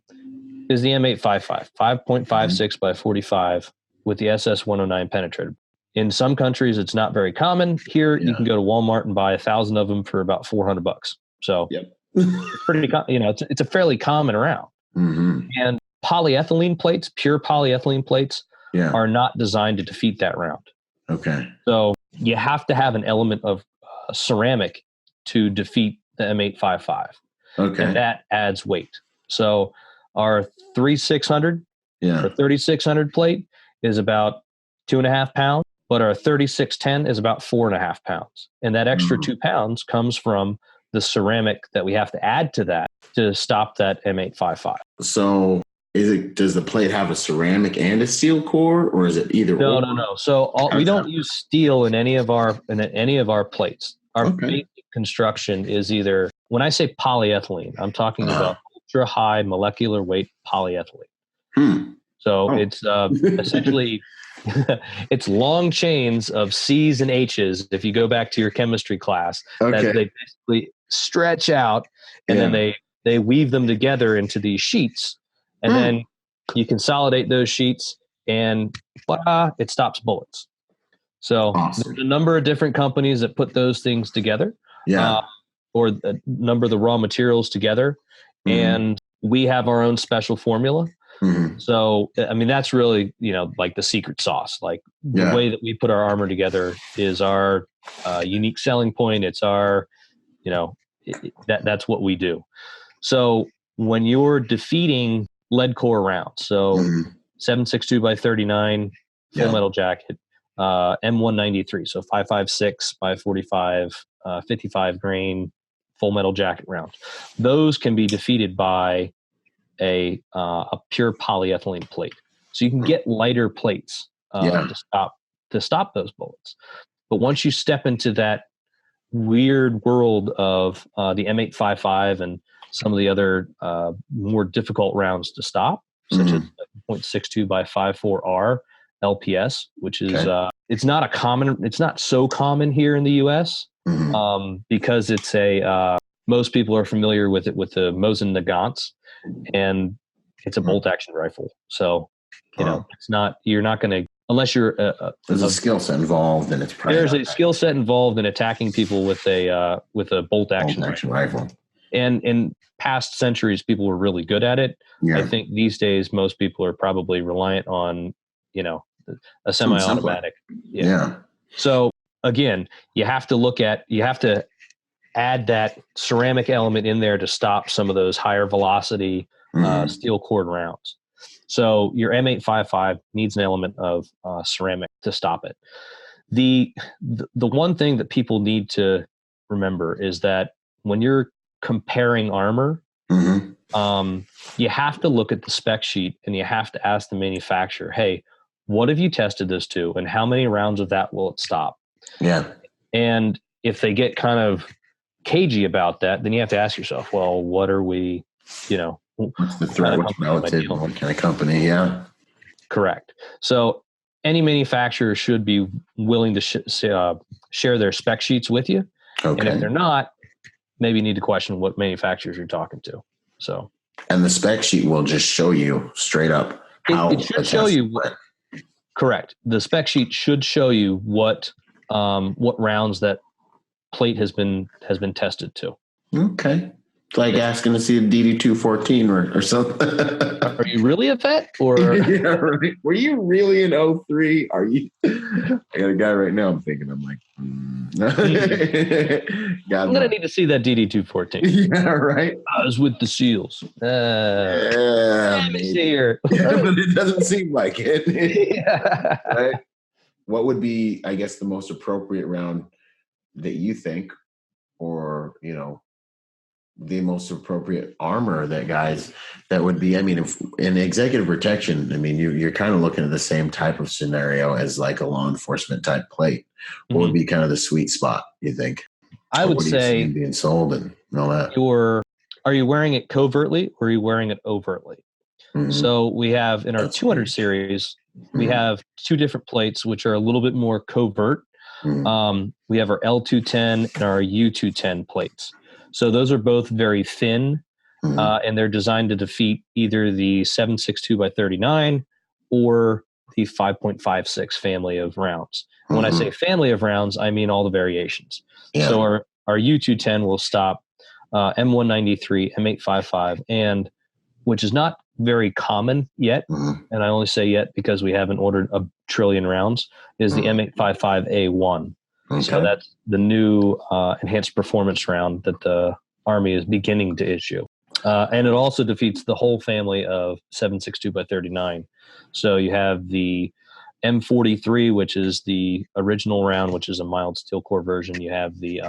S2: is the M855, 5.56 by 45 with the SS109 penetrator. In some countries, it's not very common. Here, you can go to Walmart and buy 1,000 of them for about $400. So it's pretty, it's a fairly common round.
S1: Mm-hmm.
S2: And polyethylene plates, pure polyethylene plates, are not designed to defeat that round.
S1: Okay.
S2: So you have to have an element of ceramic to defeat the M855.
S1: Okay.
S2: And that adds weight. So our 3600 or 3600 plate is about 2.5 pounds, but our 3610 is about 4.5 pounds. And that extra 2 pounds comes from the ceramic that we have to add to that to stop that M855.
S1: So does the plate have a ceramic and a steel core, or is it either?
S2: No. So we don't use steel in any of our plates. Our basic construction is either, when I say polyethylene, I'm talking about ultra high molecular weight polyethylene. So it's essentially it's long chains of C's and H's. If you go back to your chemistry class, that they basically stretch out, and then they weave them together into these sheets, and then you consolidate those sheets, and it stops bullets. So there's a number of different companies that put those things together, or a number of the raw materials together, and we have our own special formula. So, I mean, that's really, like the secret sauce. Like the way that we put our armor together is our unique selling point. It's our, that's what we do. So when you're defeating lead core rounds, so 7.62 by 39 full metal jacket, M193, so 5.56 by 45, 55 grain full metal jacket round. Those can be defeated by a pure polyethylene plate. So you can get lighter plates to stop those bullets. But once you step into that weird world of the M855 and some of the other more difficult rounds to stop, such as 0.62 by 54R LPS, which is it's not so common here in the US because it's most people are familiar with it with the Mosin Nagants, and it's a bolt action rifle. So it's not, you're not going to, unless you're
S1: there's a skill set involved, and it's
S2: there's a skill set involved in attacking people with a bolt action
S1: rifle.
S2: And in past centuries, people were really good at it. I think these days most people are probably reliant on a semi-automatic. So again, you have to add that ceramic element in there to stop some of those higher velocity steel cord rounds. So your M855 needs an element of ceramic to stop it. The one thing that people need to remember is that when you're comparing armor, you have to look at the spec sheet, and you have to ask the manufacturer, hey, what have you tested this to, and how many rounds of that will it stop? And if they get kind of cagey about that, then you have to ask yourself, well, what are we,
S1: what's the threat, what's relative, what kind of company?
S2: Correct. So any manufacturer should be willing to share their spec sheets with you. And if they're not, maybe you need to question what manufacturers you're talking to. So,
S1: and the spec sheet will just show you straight up how
S2: it should show you correct. The spec sheet should show you what rounds that plate has been tested to.
S1: Okay. It's like asking to see a DD214 or something.
S2: Are you really a vet? Or
S1: right. Were you really in 03? Are you? I got a guy right now. I'm thinking. I'm like,
S2: I'm gonna need to see that DD214.
S1: Yeah, right.
S2: I was with the SEALs. Let me see here.
S1: But it doesn't seem like it. Right. What would be, I guess, the most appropriate round that you think, or the most appropriate armor that would be? I mean, if in executive protection, I mean, you're kind of looking at the same type of scenario as like a law enforcement type plate. What would be kind of the sweet spot, you think?
S2: I would say
S1: being sold and all that.
S2: Are you wearing it covertly, or are you wearing it overtly? So we have in our 200 series, We have two different plates, which are a little bit more covert. We have our L210 and our U210 plates. So those are both very thin, and they're designed to defeat either the 7.62 by 39 or the 5.56 family of rounds. When I say family of rounds, I mean all the variations. Yeah. So our U210 will stop M193, M855, and which is not very common yet, and I only say yet because we haven't ordered a trillion rounds, is the M855A1. Okay. So that's the new enhanced performance round that the Army is beginning to issue. And it also defeats the whole family of 7.62 by 39. So you have the M43, which is the original round, which is a mild steel core version. You have the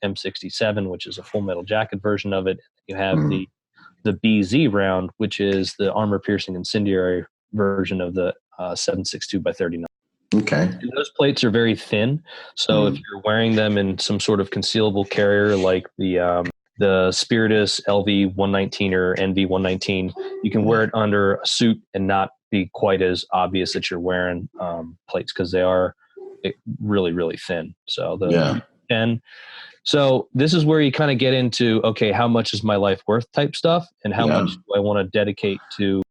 S2: M67, which is a full metal jacket version of it. You have the BZ round, which is the armor-piercing incendiary version of the 7.62 by 39. Okay. And those plates are very thin, so if you're wearing them in some sort of concealable carrier like the Spiritus LV-119 or NV-119, you can wear it under a suit and not be quite as obvious that you're wearing plates because they are really, really thin. So So this is where you kind of get into, okay, how much is my life worth type stuff, and how much do I want to dedicate to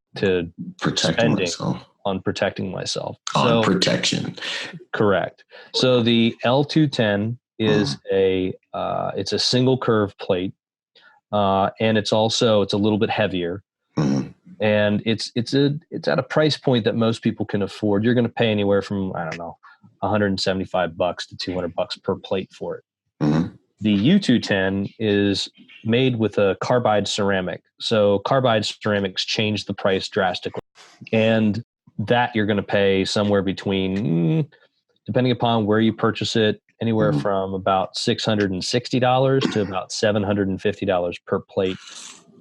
S3: protecting myself.
S2: On protecting myself.
S3: On protection.
S2: Correct. So the L210 is it's a single curve plate, and it's a little bit heavier, and it's at a price point that most people can afford. You're going to pay anywhere from $175 to $200 per plate for it. The U210 is made with a carbide ceramic. So carbide ceramics change the price drastically. And that you're going to pay somewhere between, depending upon where you purchase it, anywhere from about $660 to about $750 per plate.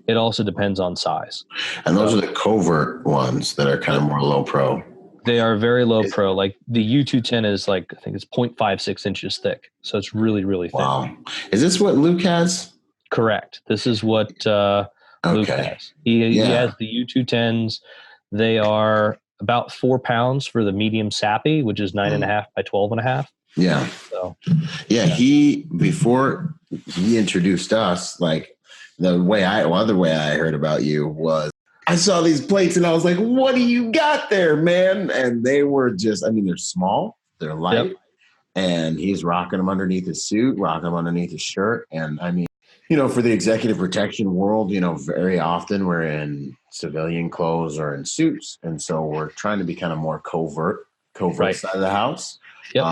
S2: It also depends on size.
S3: And those are the covert ones that are kind of more low pro.
S2: They are very low pro. Like the U210 is I think it's 0.56 inches thick. So it's really, really thin.
S3: Wow. Is this what Luke has?
S2: Correct. This is what Luke has. He has the U210s. They are about 4 pounds for the medium sappy, which is 9.5 by 12.5.
S3: Yeah.
S2: So,
S3: before he introduced us, like the other way I heard about you was, I saw these plates and I was like, what do you got there, man? And they were just, they're small, they're light, and he's rocking them underneath his suit, rocking them underneath his shirt. And for the executive protection world, very often we're in civilian clothes or in suits. And so we're trying to be kind of more covert side of the house.
S2: Yep.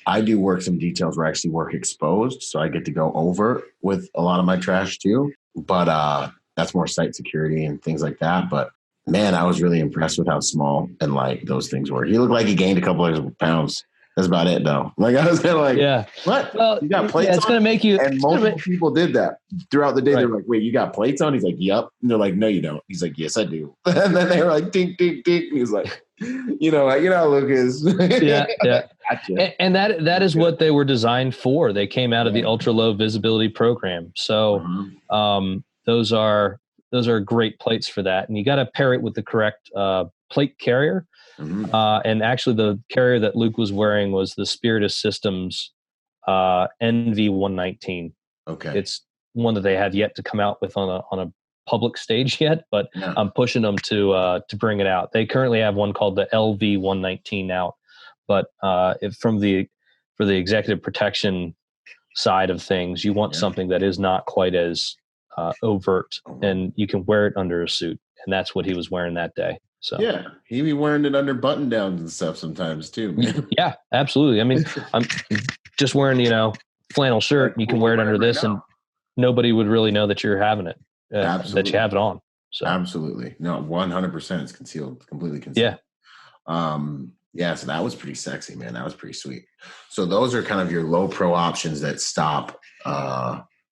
S3: I do work some details where I actually work exposed. So I get to go over with a lot of my trash too. But, that's more site security and things like that. But man, I was really impressed with how small and light those things were. He looked like he gained a couple of pounds. That's about it though. Like I was kind of like, what?
S2: Well,
S3: you got plates on?
S2: It's going to make you.
S3: And multiple people did that throughout the day. They're like, wait, you got plates on? He's like, yep. And they're like, no, you don't. He's like, yes, I do. And then they were like, ding, ding, ding. And he's like, Luke is.
S2: Yeah.
S3: Gotcha.
S2: And that is what they were designed for. They came out of the ultra low visibility program. So, those are great plates for that. And you got to pair it with the correct plate carrier. And actually the carrier that Luke was wearing was the Spiritus Systems NV-119.
S3: Okay.
S2: It's one that they have yet to come out with on a public stage yet, but I'm pushing them to bring it out. They currently have one called the LV-119 out, but for the executive protection side of things, you want something that is not quite as overt, and you can wear it under a suit, and that's what he was wearing that day. So
S3: he'd be wearing it under button downs and stuff sometimes too, man.
S2: Yeah, absolutely. I'm just wearing flannel shirt, and you can wear it under this, and nobody would really know that you're having it, that you have it on. So
S3: absolutely, no, 100%. It's concealed, completely concealed. So that was pretty sexy, man. That was pretty sweet. So those are kind of your low pro options that stop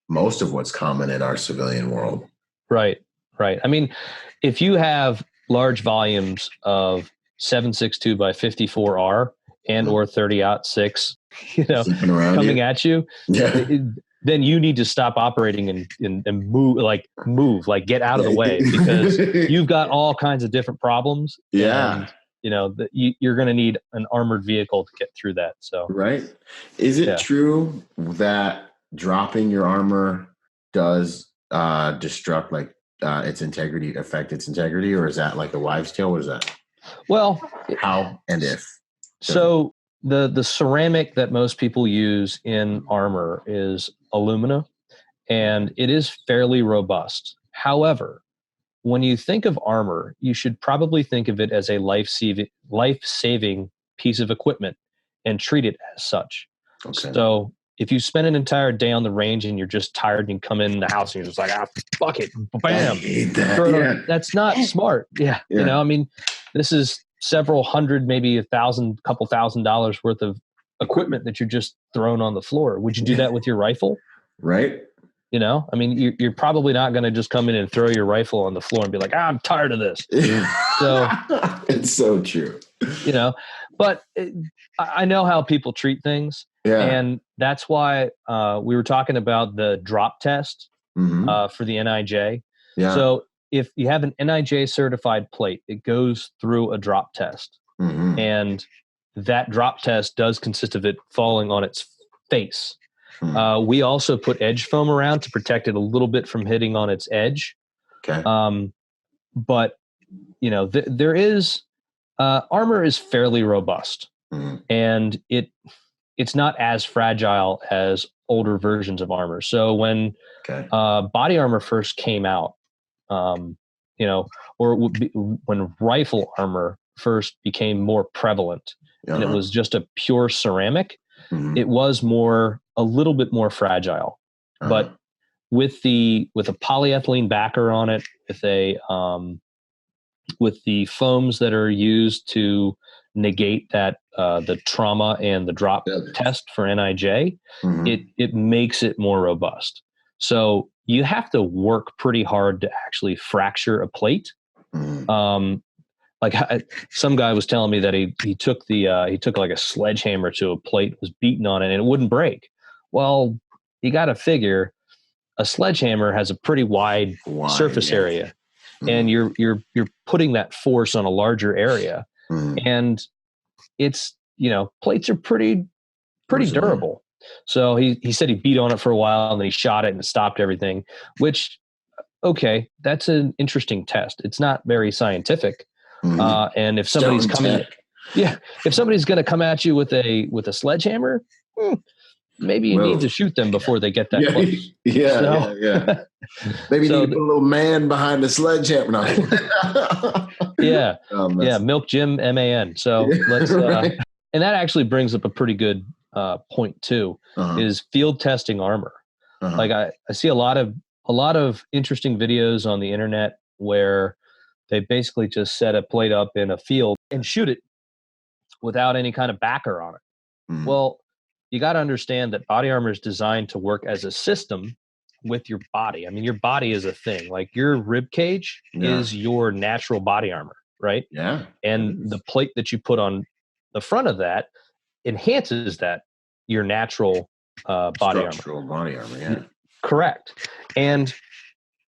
S3: most of what's common in our civilian world.
S2: Right. If you have large volumes of 7.62 by 54R and or 30-06, coming at you, then you need to stop operating and move, get out of the way, because you've got all kinds of different problems.
S3: Yeah.
S2: you're going to need an armored vehicle to get through that. So,
S3: right. Is it true that dropping your armor does destruct affect its integrity, or is that like a wives' tale? What is that?
S2: Well,
S3: how and if?
S2: So the ceramic that most people use in armor is alumina, and it is fairly robust. However, when you think of armor, you should probably think of it as a life-saving piece of equipment and treat it as such. Okay. So if you spend an entire day on the range and you're just tired and you come in the house and you're just like, fuck it, bam. That's not smart. Yeah. This is several hundred, maybe couple thousand dollars worth of equipment that you're just throwing on the floor. Would you do that with your rifle?
S3: Right.
S2: You're probably not going to just come in and throw your rifle on the floor and be like, I'm tired of this. So
S3: it's so true.
S2: But I know how people treat things. Yeah. And that's why we were talking about the drop test for the NIJ. Yeah. So if you have an NIJ certified plate, it goes through a drop test. Mm-hmm. And that drop test does consist of it falling on its face. We also put edge foam around to protect it a little bit from hitting on its edge. Okay. But there is armor is fairly robust, and it's not as fragile as older versions of armor. So when body armor first came out, when rifle armor first became more prevalent, and it was just a pure ceramic, it was a little bit more fragile. But with a polyethylene backer on it, with the foams that are used to negate that the trauma and the drop test for NIJ, it makes it more robust. So you have to work pretty hard to actually fracture a plate. Some guy was telling me that he took like a sledgehammer to a plate, was beating on it, and it wouldn't break. Well, you got to figure a sledgehammer has a pretty wide surface area, and you're putting that force on a larger area, and it's plates are pretty durable. So he said he beat on it for a while, and then he shot it and it stopped everything. Which, okay, that's an interesting test. It's not very scientific. And if somebody's if somebody's going to come at you with a sledgehammer, maybe you need to shoot them before they get that close.
S3: Yeah. Maybe you need to put a little man behind the sledgehammer.
S2: Milk Jim MAN. So let's, and that actually brings up a pretty good point too, is field testing armor. Like I see a lot of interesting videos on the internet where they basically just set a plate up in a field and shoot it without any kind of backer on it. Well, you got to understand that body armor is designed to work as a system with your body. I mean, your body is a thing. Like your rib cage is your natural body armor, right?
S3: Yeah.
S2: And the plate that you put on the front of that enhances your natural body armor.
S3: Yeah.
S2: Correct. And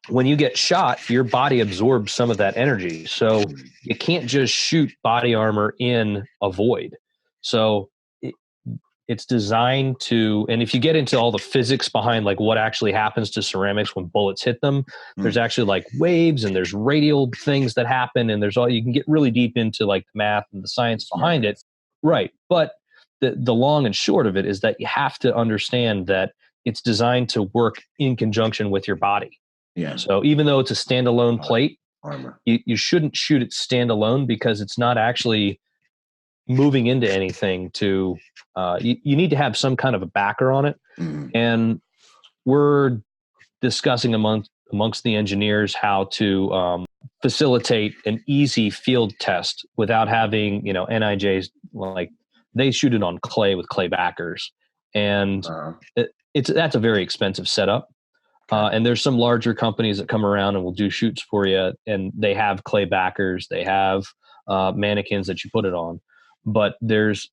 S2: when you get shot, your body absorbs some of that energy. So you can't just shoot body armor in a void. So it's designed to, and if you get into all the physics behind like what actually happens to ceramics when bullets hit them, there's actually like waves and there's radial things that happen, and you can get really deep into like the math and the science behind it. Right. But the long and short of it is that you have to understand that it's designed to work in conjunction with your body.
S3: Yeah.
S2: So even though it's a standalone plate, armor, you shouldn't shoot it standalone because it's not actually moving into anything. You need to have some kind of a backer on it. And we're discussing amongst the engineers how to facilitate an easy field test without having NIJs. Like they shoot it on clay with clay backers, and that's a very expensive setup. And there's some larger companies that come around and will do shoots for you, and they have clay backers, they have mannequins that you put it on. But there's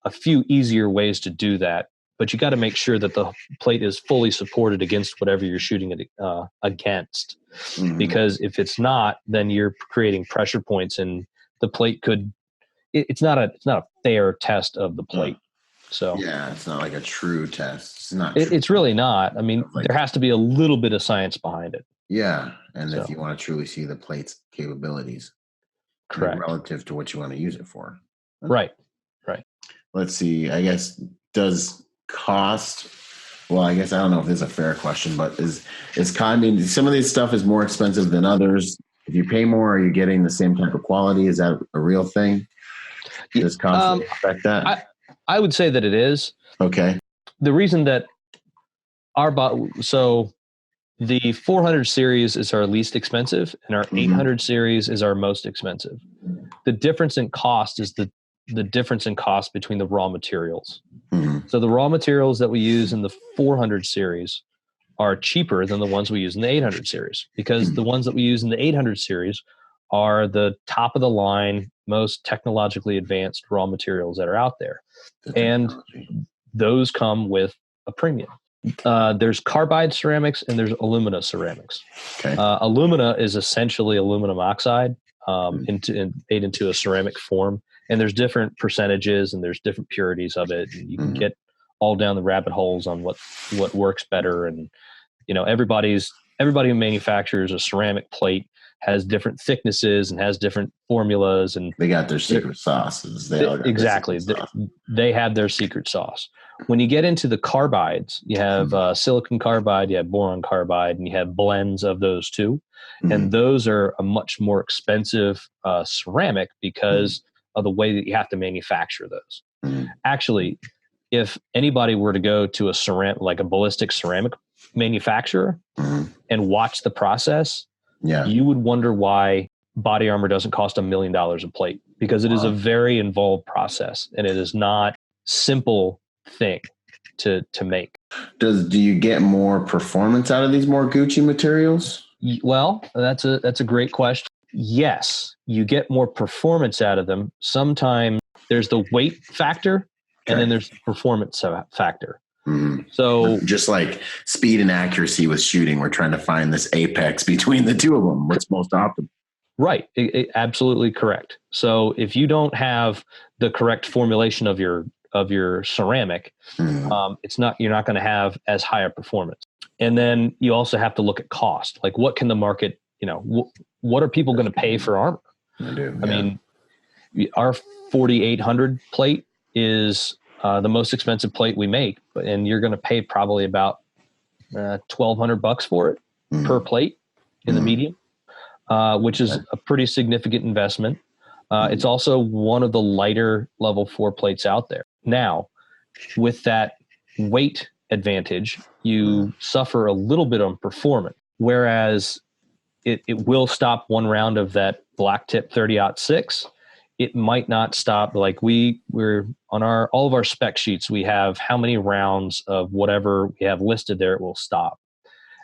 S2: a few easier ways to do that. But you got to make sure that the plate is fully supported against whatever you're shooting it against. Because if it's not, then you're creating pressure points, and the plate could, it's not a fair test of the plate. So
S3: yeah, it's not like a true test. It's not.
S2: It's really not. I mean,
S3: like,
S2: there has to be a little bit of science behind it.
S3: Yeah, and if you want to truly see the plate's capabilities,
S2: correct,
S3: relative to what you want to use it for.
S2: Right.
S3: Let's see. I guess does cost. Well, I guess I don't know if this is a fair question, but is I mean, some of this stuff is more expensive than others. If you pay more, are you getting the same type of quality? Is that a real thing? Does cost affect that?
S2: I would say that it is.
S3: Okay.
S2: The reason that the 400 series is our least expensive, and our 800 series is our most expensive. The difference in cost is the difference in cost between the raw materials. So the raw materials that we use in the 400 series are cheaper than the ones we use in the 800 series, because the ones that we use in the 800 series are the top of the line, most technologically advanced raw materials that are out there. And those come with a premium. There's carbide ceramics and there's alumina ceramics.
S3: Okay.
S2: Alumina is essentially aluminum oxide made into a ceramic form. And there's different percentages and there's different purities of it. And you can get all down the rabbit holes on what works better. And, everybody who manufactures a ceramic plate has different thicknesses and has different formulas, and
S3: they got their secret sauces.
S2: Exactly. They have their secret sauce. When you get into the carbides, you have silicon carbide, you have boron carbide, and you have blends of those two. And those are a much more expensive ceramic because of the way that you have to manufacture those. Actually, if anybody were to go to a ballistic ceramic manufacturer and watch the process, you would wonder why body armor doesn't cost $1 million a plate, because it is a very involved process and it is not simple thing to make.
S3: Do you get more performance out of these more Gucci materials?
S2: Well, that's a great question. Yes, you get more performance out of them. Sometimes there's the weight factor, and then there's the performance factor. So
S3: just like speed and accuracy with shooting, we're trying to find this apex between the two of them. What's most optimal?
S2: Right. Absolutely correct. So if you don't have the correct formulation of your ceramic, you're not going to have as high a performance. And then you also have to look at cost. Like, what can the market, what are people going to pay for armor? I mean, our 4800 plate is the most expensive plate we make, and you're going to pay probably about $1,200 for it per plate in the medium, which is a pretty significant investment. It's also one of the lighter level 4 plates out there. Now, with that weight advantage, you suffer a little bit on performance, whereas it will stop one round of that black tip 30-06. It might not stop. Like we're on all of our spec sheets, we have how many rounds of whatever we have listed there, it will stop.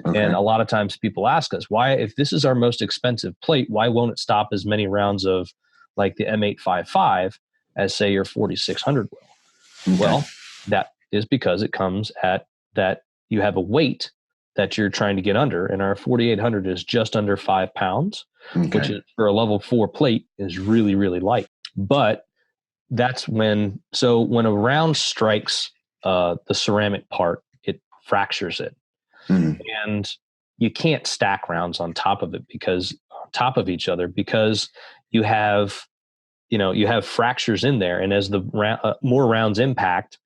S2: Okay. And a lot of times people ask us, why, if this is our most expensive plate, why won't it stop as many rounds of like the M855 as say your 4600 will? Okay. Well, that is because it comes at that you have a weight that you're trying to get under, and our 4800 is just under 5 pounds, which is, for a level 4 plate, is really, really light. But that's when a round strikes the ceramic part, it fractures it. And you can't stack rounds on top of each other because you have fractures in there. And as the more rounds impact,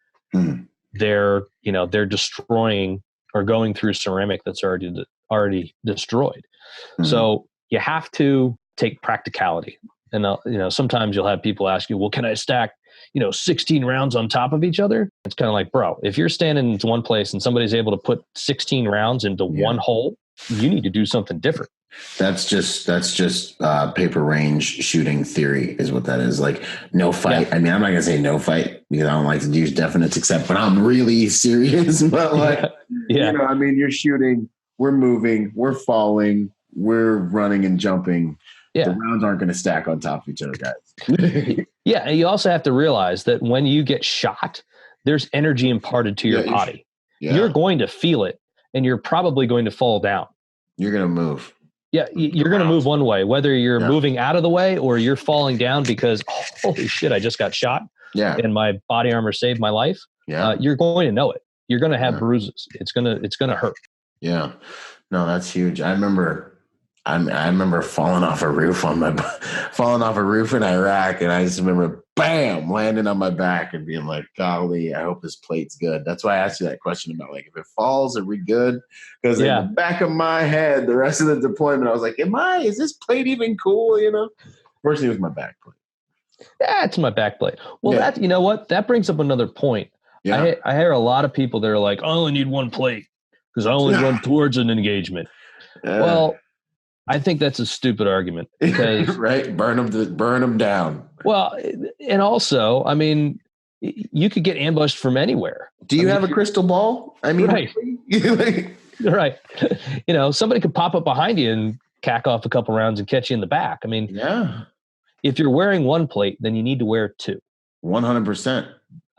S2: they're destroying or going through ceramic that's already destroyed. So you have to take practicality. And sometimes you'll have people ask you, well, can I stack 16 rounds on top of each other? It's kind of like, bro, if you're standing in one place and somebody's able to put 16 rounds into one hole, you need to do something different. That's
S3: just paper range shooting theory is what that is. Like, no fight. Yeah. I mean, I'm not gonna say no fight because I don't like to use definites except when I'm really serious. But like, I mean, you're shooting, we're moving, we're falling, we're running and jumping. Yeah. The rounds aren't going to stack on top of each other, guys.
S2: Yeah, and you also have to realize that when you get shot, there's energy imparted to your body. You're going to feel it, and you're probably going to fall down.
S3: You're going to move.
S2: Yeah, you're going to move one way, whether you're moving out of the way or you're falling down because, holy shit, I just got shot and my body armor saved my life. You're going to know it. You're going to have bruises. It's going to hurt.
S3: Yeah. No, that's huge. I remember falling off a roof in Iraq, and I just remember, bam, landing on my back and being like, golly, I hope this plate's good. That's why I asked you that question about, like, if it falls, are we good? Because in the back of my head, the rest of the deployment, I was like, is this plate even cool? You know, first it was my back plate.
S2: Yeah, it's my back plate. Well, that, you know what? That brings up another point. Yeah. I hear a lot of people that are like, I only need one plate because I only run towards an engagement. Well, I think that's a stupid argument because
S3: right, burn them down.
S2: Well, and also, I mean, you could get ambushed from anywhere.
S3: Do you have a crystal ball? I mean,
S2: right. Right. You know, somebody could pop up behind you and cack off a couple rounds and catch you in the back. I mean, if you're wearing one plate, then you need to wear two.
S3: 100%.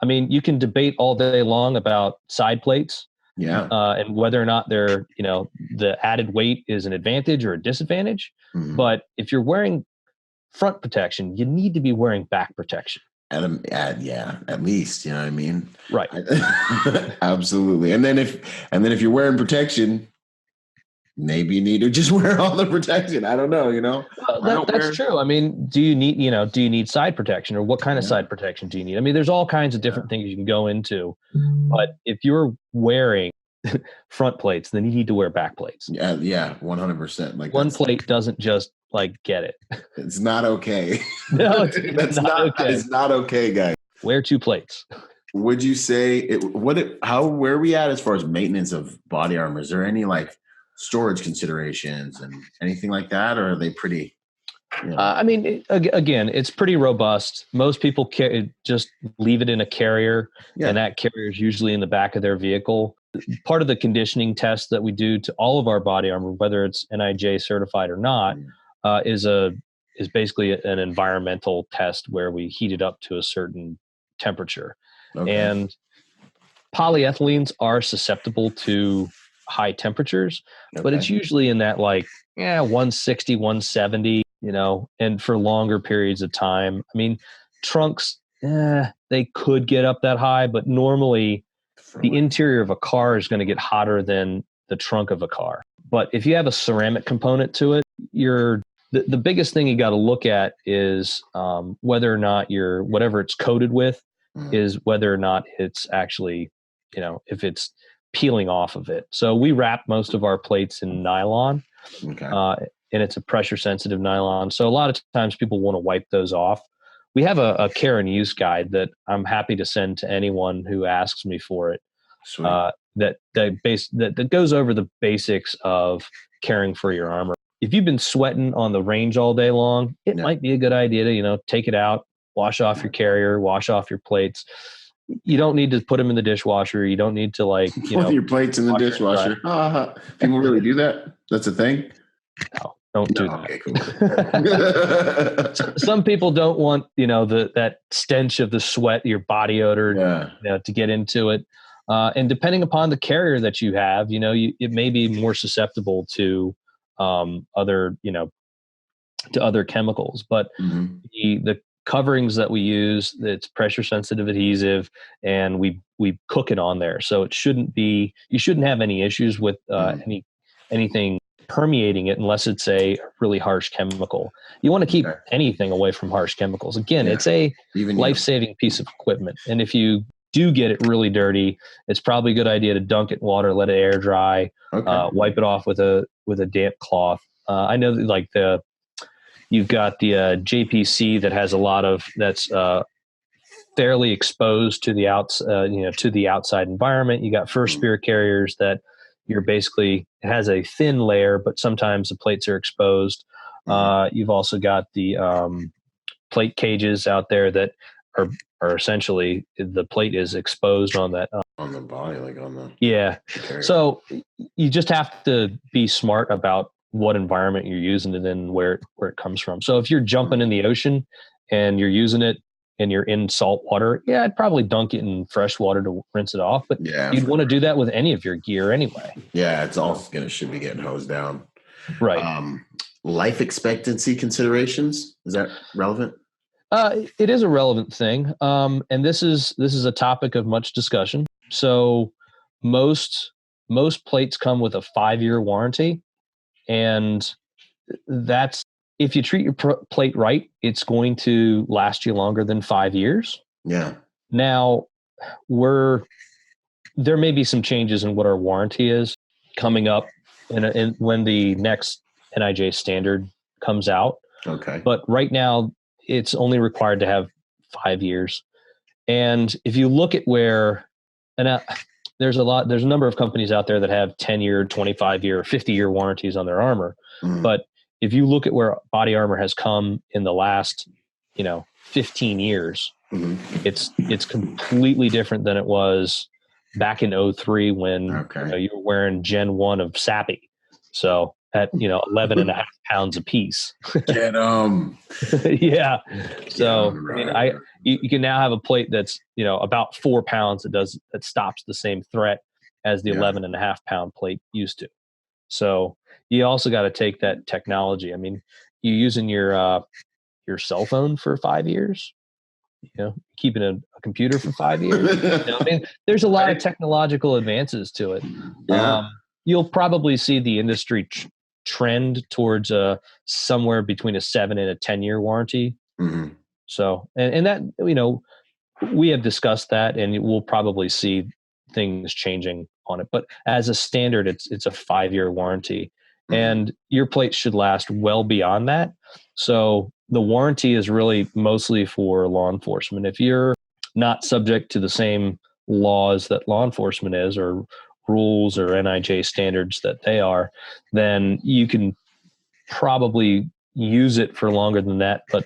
S2: I mean, you can debate all day long about side plates.
S3: Yeah.
S2: And whether or not they're, you know, the added weight is an advantage or a disadvantage. Mm-hmm. But if you're wearing front protection, you need to be wearing back protection.
S3: At least, you know what I mean?
S2: Right.
S3: Absolutely. And then if you're wearing protection, maybe you need to just wear all the protection. I don't know, you know?
S2: That's true. I mean, do you need side protection, or what kind of side protection do you need? I mean, there's all kinds of different things you can go into, but if you're wearing front plates, then you need to wear back plates.
S3: Yeah. 100%. Like
S2: one plate doesn't just like get it.
S3: It's not okay.
S2: No, it's not okay.
S3: It's not okay, guys.
S2: Wear two plates.
S3: Would you say where are we at as far as maintenance of body armor? Is there any like storage considerations and anything like that, or are they pretty? You know?
S2: I mean, again, it's pretty robust. Most people just leave it in a carrier, and that carrier is usually in the back of their vehicle. Part of the conditioning test that we do to all of our body armor, whether it's NIJ certified or not, is basically an environmental test where we heat it up to a certain temperature. Okay. And polyethylenes are susceptible to high temperatures, but it's usually in that 160, 170, you know, and for longer periods of time. I mean, trunks, they could get up that high, but normally the interior of a car is going to get hotter than the trunk of a car. But if you have a ceramic component to it, the biggest thing you got to look at is whether or not whatever it's coated with is whether or not it's actually, you know, if it's peeling off of it. So we wrap most of our plates in nylon, and it's a pressure sensitive nylon. So a lot of times people want to wipe those off. We have a care and use guide that I'm happy to send to anyone who asks me for it. That goes over the basics of caring for your armor. If you've been sweating on the range all day long, it might be a good idea to, you know, take it out, wash off your carrier, wash off your plates. You don't need to put them in the dishwasher. You don't need to
S3: put your plates in the dishwasher. People really do that? That's a thing?
S2: No, don't do that. Okay, cool. Some people don't want, you know, that stench of the sweat, your body odor, you know, to get into it. And depending upon the carrier that you have, you know, it may be more susceptible to other chemicals. But the coverings that we use, it's pressure sensitive adhesive, and we cook it on there. So you shouldn't have any issues with anything permeating it unless it's a really harsh chemical. You want to keep anything away from harsh chemicals. Again, it's a life-saving piece of equipment. And if you do get it really dirty, it's probably a good idea to dunk it in water, let it air dry, wipe it off with a damp cloth. I know that you've got the JPC that has a lot of that's fairly exposed to the outside environment. You got First Spear carriers that it has a thin layer, but sometimes the plates are exposed. You've also got the plate cages out there that are essentially the plate is exposed on that
S3: on the body, like on the carrier.
S2: So you just have to be smart about what environment you're using it in, where it comes from. So if you're jumping in the ocean and you're using it and you're in salt water, I'd probably dunk it in fresh water to rinse it off. But you'd want to do that with any of your gear anyway.
S3: Yeah, it's all should be getting hosed down.
S2: Right.
S3: Life expectancy considerations, is that relevant?
S2: It is a relevant thing. And this is a topic of much discussion. So most plates come with a 5-year warranty, and that's, if you treat your plate right, it's going to last you longer than 5 years.
S3: Yeah.
S2: Now, there may be some changes in what our warranty is coming up in when the next NIJ standard comes out.
S3: Okay.
S2: But right now, it's only required to have 5 years. And if you look at there's a number of companies out there that have 10-year, 25-year, 50-year warranties on their armor.
S3: Mm-hmm.
S2: But if you look at where body armor has come in the last, 15 years,
S3: mm-hmm.
S2: it's completely different than it was back in 2003 when you were wearing Gen 1 of Sappy. So at 11 and a half pounds a piece.
S3: Get them.
S2: Yeah. So you can now have a plate that's about 4 pounds that stops the same threat as the 11 and a half pound plate used to. So you also got to take that technology. I mean, you using your cell phone for 5 years, keeping a computer for 5 years. I mean, there's a lot of technological advances to it.
S3: Yeah.
S2: You'll probably see the industry trend towards somewhere between a 7 and a 10-year warranty.
S3: Mm-hmm.
S2: So, and that, we have discussed that, and we'll probably see things changing on it. But as a standard, it's a 5-year warranty, mm-hmm. and your plate should last well beyond that. So the warranty is really mostly for law enforcement. If you're not subject to the same laws that law enforcement is, or rules or NIJ standards that they are, then you can probably use it for longer than that, but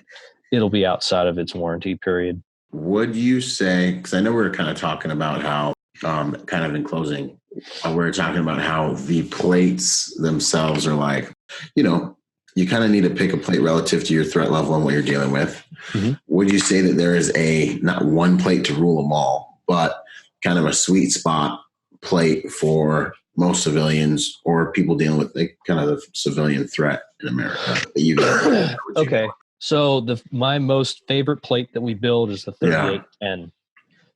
S2: it'll be outside of its warranty period.
S3: Would you say, because I know we were kind of talking about how, kind of in closing, we were talking about how the plates themselves are like, you kind of need to pick a plate relative to your threat level and what you're dealing with. Mm-hmm. Would you say that there is not one plate to rule them all, but kind of a sweet spot plate for most civilians or people dealing with kind of the civilian threat in America that you got?
S2: Okay. So my most favorite plate that we build is the 3810.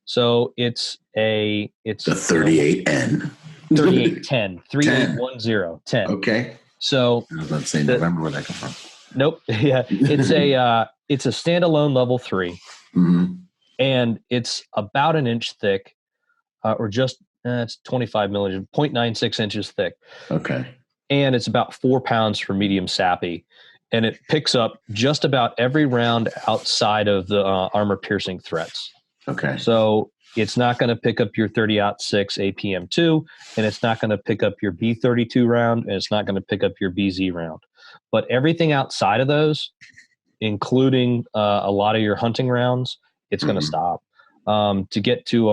S2: So it's the
S3: 38N.
S2: 3810. 3810. 10.
S3: Okay.
S2: So
S3: I was about to say November, where that come from.
S2: Nope. Yeah. It's a standalone level 3.
S3: Mm-hmm.
S2: And it's about an inch thick, or just it's 25 millimeters, 0.96 inches thick.
S3: Okay.
S2: And it's about 4 pounds for medium Sappy. And it picks up just about every round outside of the armor piercing threats.
S3: Okay.
S2: So it's not going to pick up your 30-06 APM2, and it's not going to pick up your B32 round, and it's not going to pick up your BZ round. But everything outside of those, including a lot of your hunting rounds, it's going to stop. To get to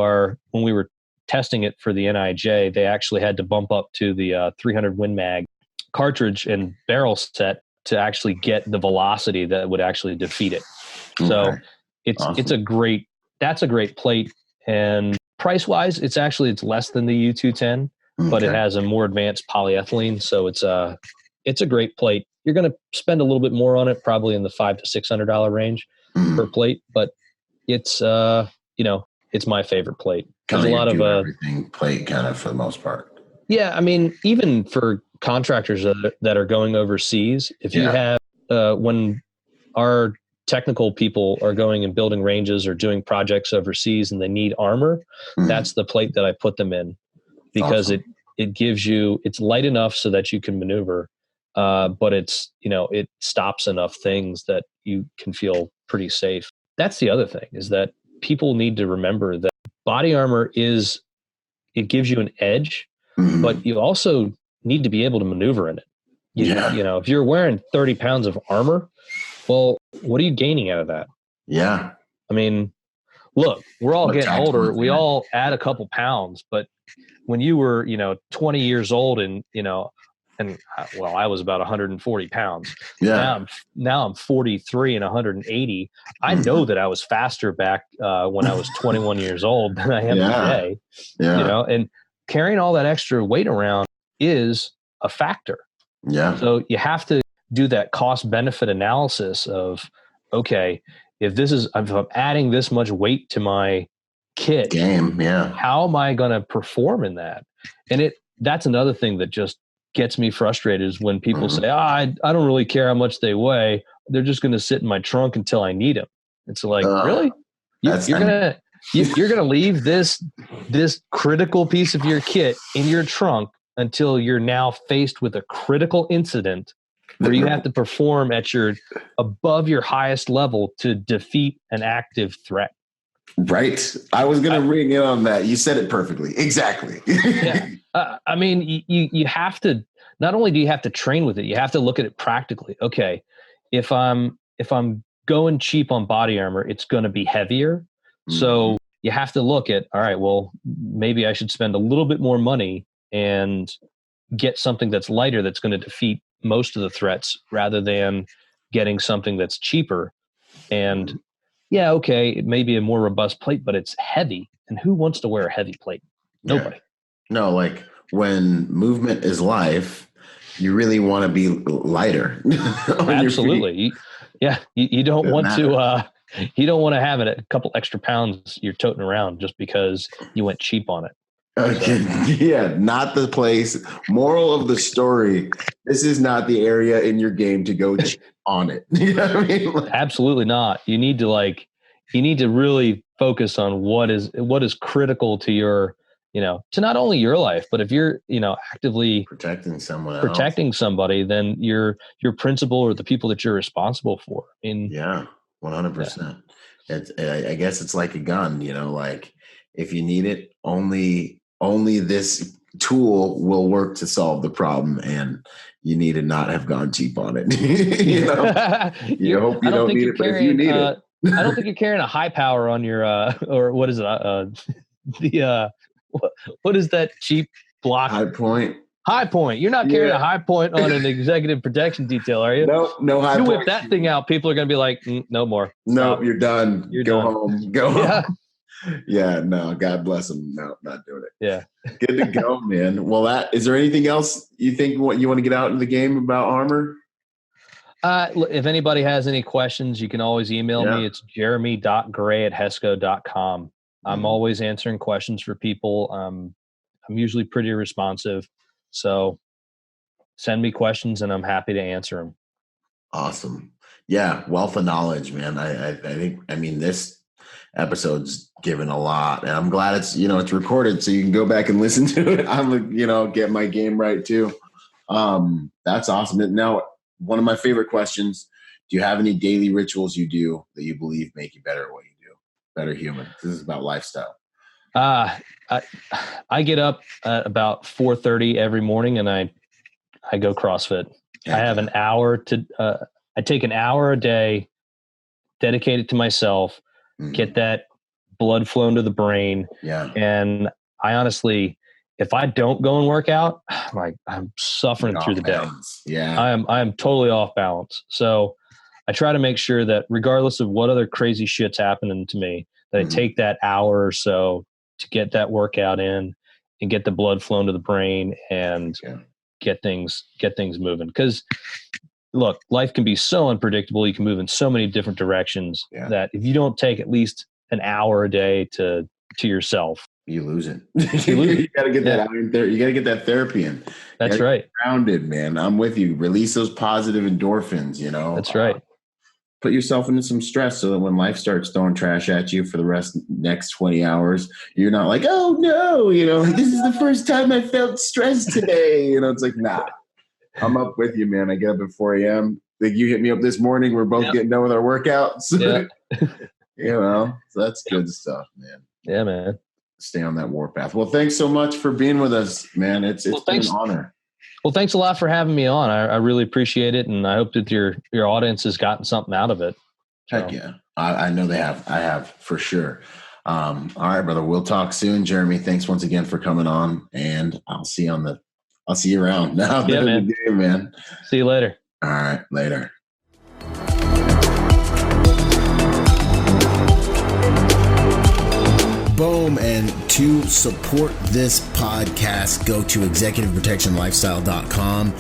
S2: when we were testing it for the NIJ, they actually had to bump up to the 300 Win Mag cartridge and barrel set to actually get the velocity that would actually defeat it. Okay. So it's awesome. That's a great plate. And price wise, it's less than the U210, but it has a more advanced polyethylene. So it's a great plate. You're going to spend a little bit more on it, probably in the $500 to $600 range per plate, but it's it's my favorite plate. There's a lot of
S3: everything plate kind of for the most part.
S2: Yeah, I mean, even for contractors that are going overseas, if you have when our technical people are going and building ranges or doing projects overseas and they need armor, that's the plate that I put them in, because it gives you, it's light enough so that you can maneuver, but it's it stops enough things that you can feel pretty safe. That's the other thing, is that people need to remember that body armor it gives you an edge, but you also need to be able to maneuver in it. If you're wearing 30 pounds of armor, well, what are you gaining out of that? Yeah. I mean, look, we're all getting older. We all add a couple pounds, but when you were, 20 years old and I was about 140 pounds. Yeah. Now I'm 43 and 180. I know that I was faster back when I was 21 years old than I am today. Yeah. And carrying all that extra weight around is a factor.
S3: Yeah.
S2: So you have to do that cost benefit analysis of, okay, if I'm adding this much weight to my kit
S3: game,
S2: how am I going to perform in that? And that's another thing that just gets me frustrated is when people say, I don't really care how much they weigh. They're just going to sit in my trunk until I need them. It's like, really? You're going to leave this critical piece of your kit in your trunk until you're now faced with a critical incident where you have to perform at above your highest level to defeat an active threat.
S3: Right. I was going to ring in on that. You said it perfectly. Exactly.
S2: Yeah. I mean, you have to, not only do you have to train with it, you have to look at it practically. Okay. If I'm going cheap on body armor, it's going to be heavier. Mm-hmm. So you have to look at, all right, well, maybe I should spend a little bit more money and get something that's lighter that's going to defeat most of the threats rather than getting something that's cheaper. And yeah, okay, it may be a more robust plate, but it's heavy. And who wants to wear a heavy plate? Nobody.
S3: Yeah. No, like when movement is life, you really want to be lighter.
S2: Absolutely. You don't want to you don't want to have a couple extra pounds you're toting around just because you went cheap on it.
S3: Okay. Yeah, not the place. Moral of the story, this is not the area in your game to go cheap on it. You know what I mean?
S2: Absolutely not. You need to really focus on what is critical to your, to not only your life, but if you're, actively
S3: protecting
S2: somebody, then your principal or the people that you're responsible for.
S3: Yeah, 100%. I guess it's like a gun, like if you need it, only this tool will work to solve the problem, and you need to not have gone cheap on it. You hope you don't need it, but if you need it.
S2: I don't think you're carrying a high power on your, or what is it? What is that cheap block?
S3: High point.
S2: High point. You're not carrying a high point on an executive protection detail, are you?
S3: No high point.
S2: You whip that thing out, people are going to be like, no more.
S3: No, you're done. Go home. Go home.
S2: Yeah.
S3: Yeah, no, God bless them. No, not doing it.
S2: Yeah.
S3: Good to go, man. Well, is there anything else you think you want to get out in the game about armor?
S2: If anybody has any questions, you can always email me. It's jeremy.gray@hesco.com. I'm always answering questions for people. I'm usually pretty responsive. So send me questions and I'm happy to answer them.
S3: Awesome. Yeah. Wealth of knowledge, man. I think, this episode's given a lot, and I'm glad it's, it's recorded so you can go back and listen to it. I'm, get my game right too. That's awesome. Now, one of my favorite questions, do you have any daily rituals you do that you believe make you better at what you do? Better human. This is about lifestyle.
S2: I get up at about 4:30 every morning and I go CrossFit. I have an hour I take an hour a day, dedicate it to myself, get that blood flowing to the brain.
S3: Yeah.
S2: And I honestly, if I don't go and work out, I'm suffering through the day.
S3: Yeah.
S2: I am totally off balance. So I try to make sure that regardless of what other crazy shit's happening to me, that I take that hour or so to get that workout in and get the blood flowing to the brain and get things moving. Because look, life can be so unpredictable. You can move in so many different directions that if you don't take at least an hour a day to yourself,
S3: you lose it. You got to get that iron therapy. You got to get that therapy in.
S2: That's right.
S3: Grounded, man. I'm with you. Release those positive endorphins.
S2: That's right.
S3: Put yourself into some stress so that when life starts throwing trash at you for the next 20 hours, you're not like, oh no, this is the first time I felt stressed today. It's like, nah, I'm up with you, man. I get up at 4 a.m. Like you hit me up this morning. We're both getting done with our workouts. So that's good stuff, man.
S2: Yeah, man.
S3: Stay on that warpath. Well, thanks so much for being with us, man. It's been an honor.
S2: Well, thanks a lot for having me on. I really appreciate it, and I hope that your audience has gotten something out of it.
S3: Heck yeah. I know they have. I have for sure. All right, brother. We'll talk soon. Jeremy, thanks once again for coming on, and I'll see you around. Now, man.
S2: See you later.
S3: All right, later. Boom. And to support this podcast, go to executiveprotectionlifestyle.com.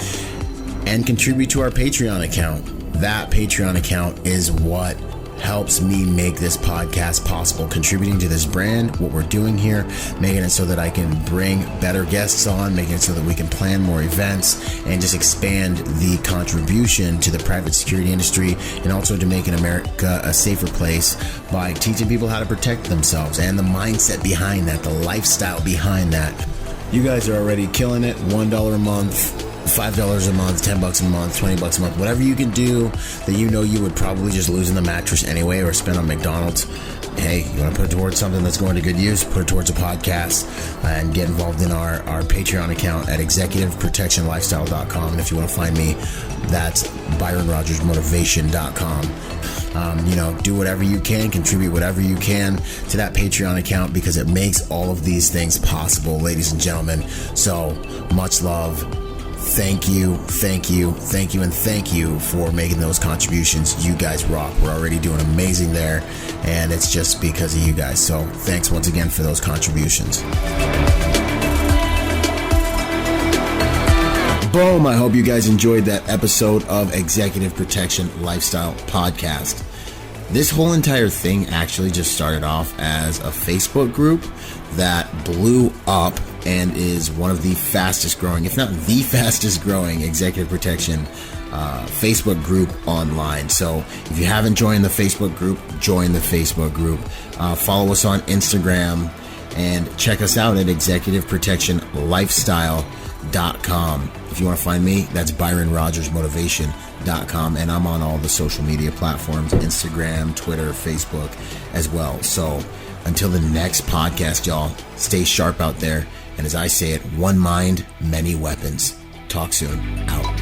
S1: and contribute to our Patreon account. That Patreon account is what helps me make this podcast possible, contributing to this brand, what we're doing here, making it so that I can bring better guests on, making it so that we can plan more events and just expand the contribution to the private security industry, and also to making America a safer place by teaching people how to protect themselves and the mindset behind that, the lifestyle behind that. You guys are already killing it. $1 a month, $5 a month, $10 a month, $20 a month, whatever you can do that you know you would probably just lose in the mattress anyway or spend on McDonald's. Hey, you want to put it towards something that's going to good use, put it towards a podcast, and get involved in our Patreon account at executiveprotectionlifestyle.com. And if you want to find me, that's byronrodgersmotivation.com. Do whatever you can, contribute whatever you can to that Patreon account, because it makes all of these things possible, ladies and gentlemen. So much love. Thank you, thank you, thank you, and thank you for making those contributions. You guys rock. We're already doing amazing there, and it's just because of you guys. So thanks once again for those contributions. Boom. I hope you guys enjoyed that episode of Executive Protection Lifestyle Podcast. This whole entire thing actually just started off as a Facebook group that blew up and is one of the fastest growing, if not the fastest growing, executive protection Facebook group online. So if you haven't joined the Facebook group, join the Facebook group. Follow us on Instagram and check us out at executiveprotectionlifestyle.com. If you want to find me, that's byronrodgersmotivation.com, and I'm on all the social media platforms, Instagram, Twitter, Facebook as well. So until the next podcast, y'all, stay sharp out there. And as I say it, one mind, many weapons. Talk soon. Out.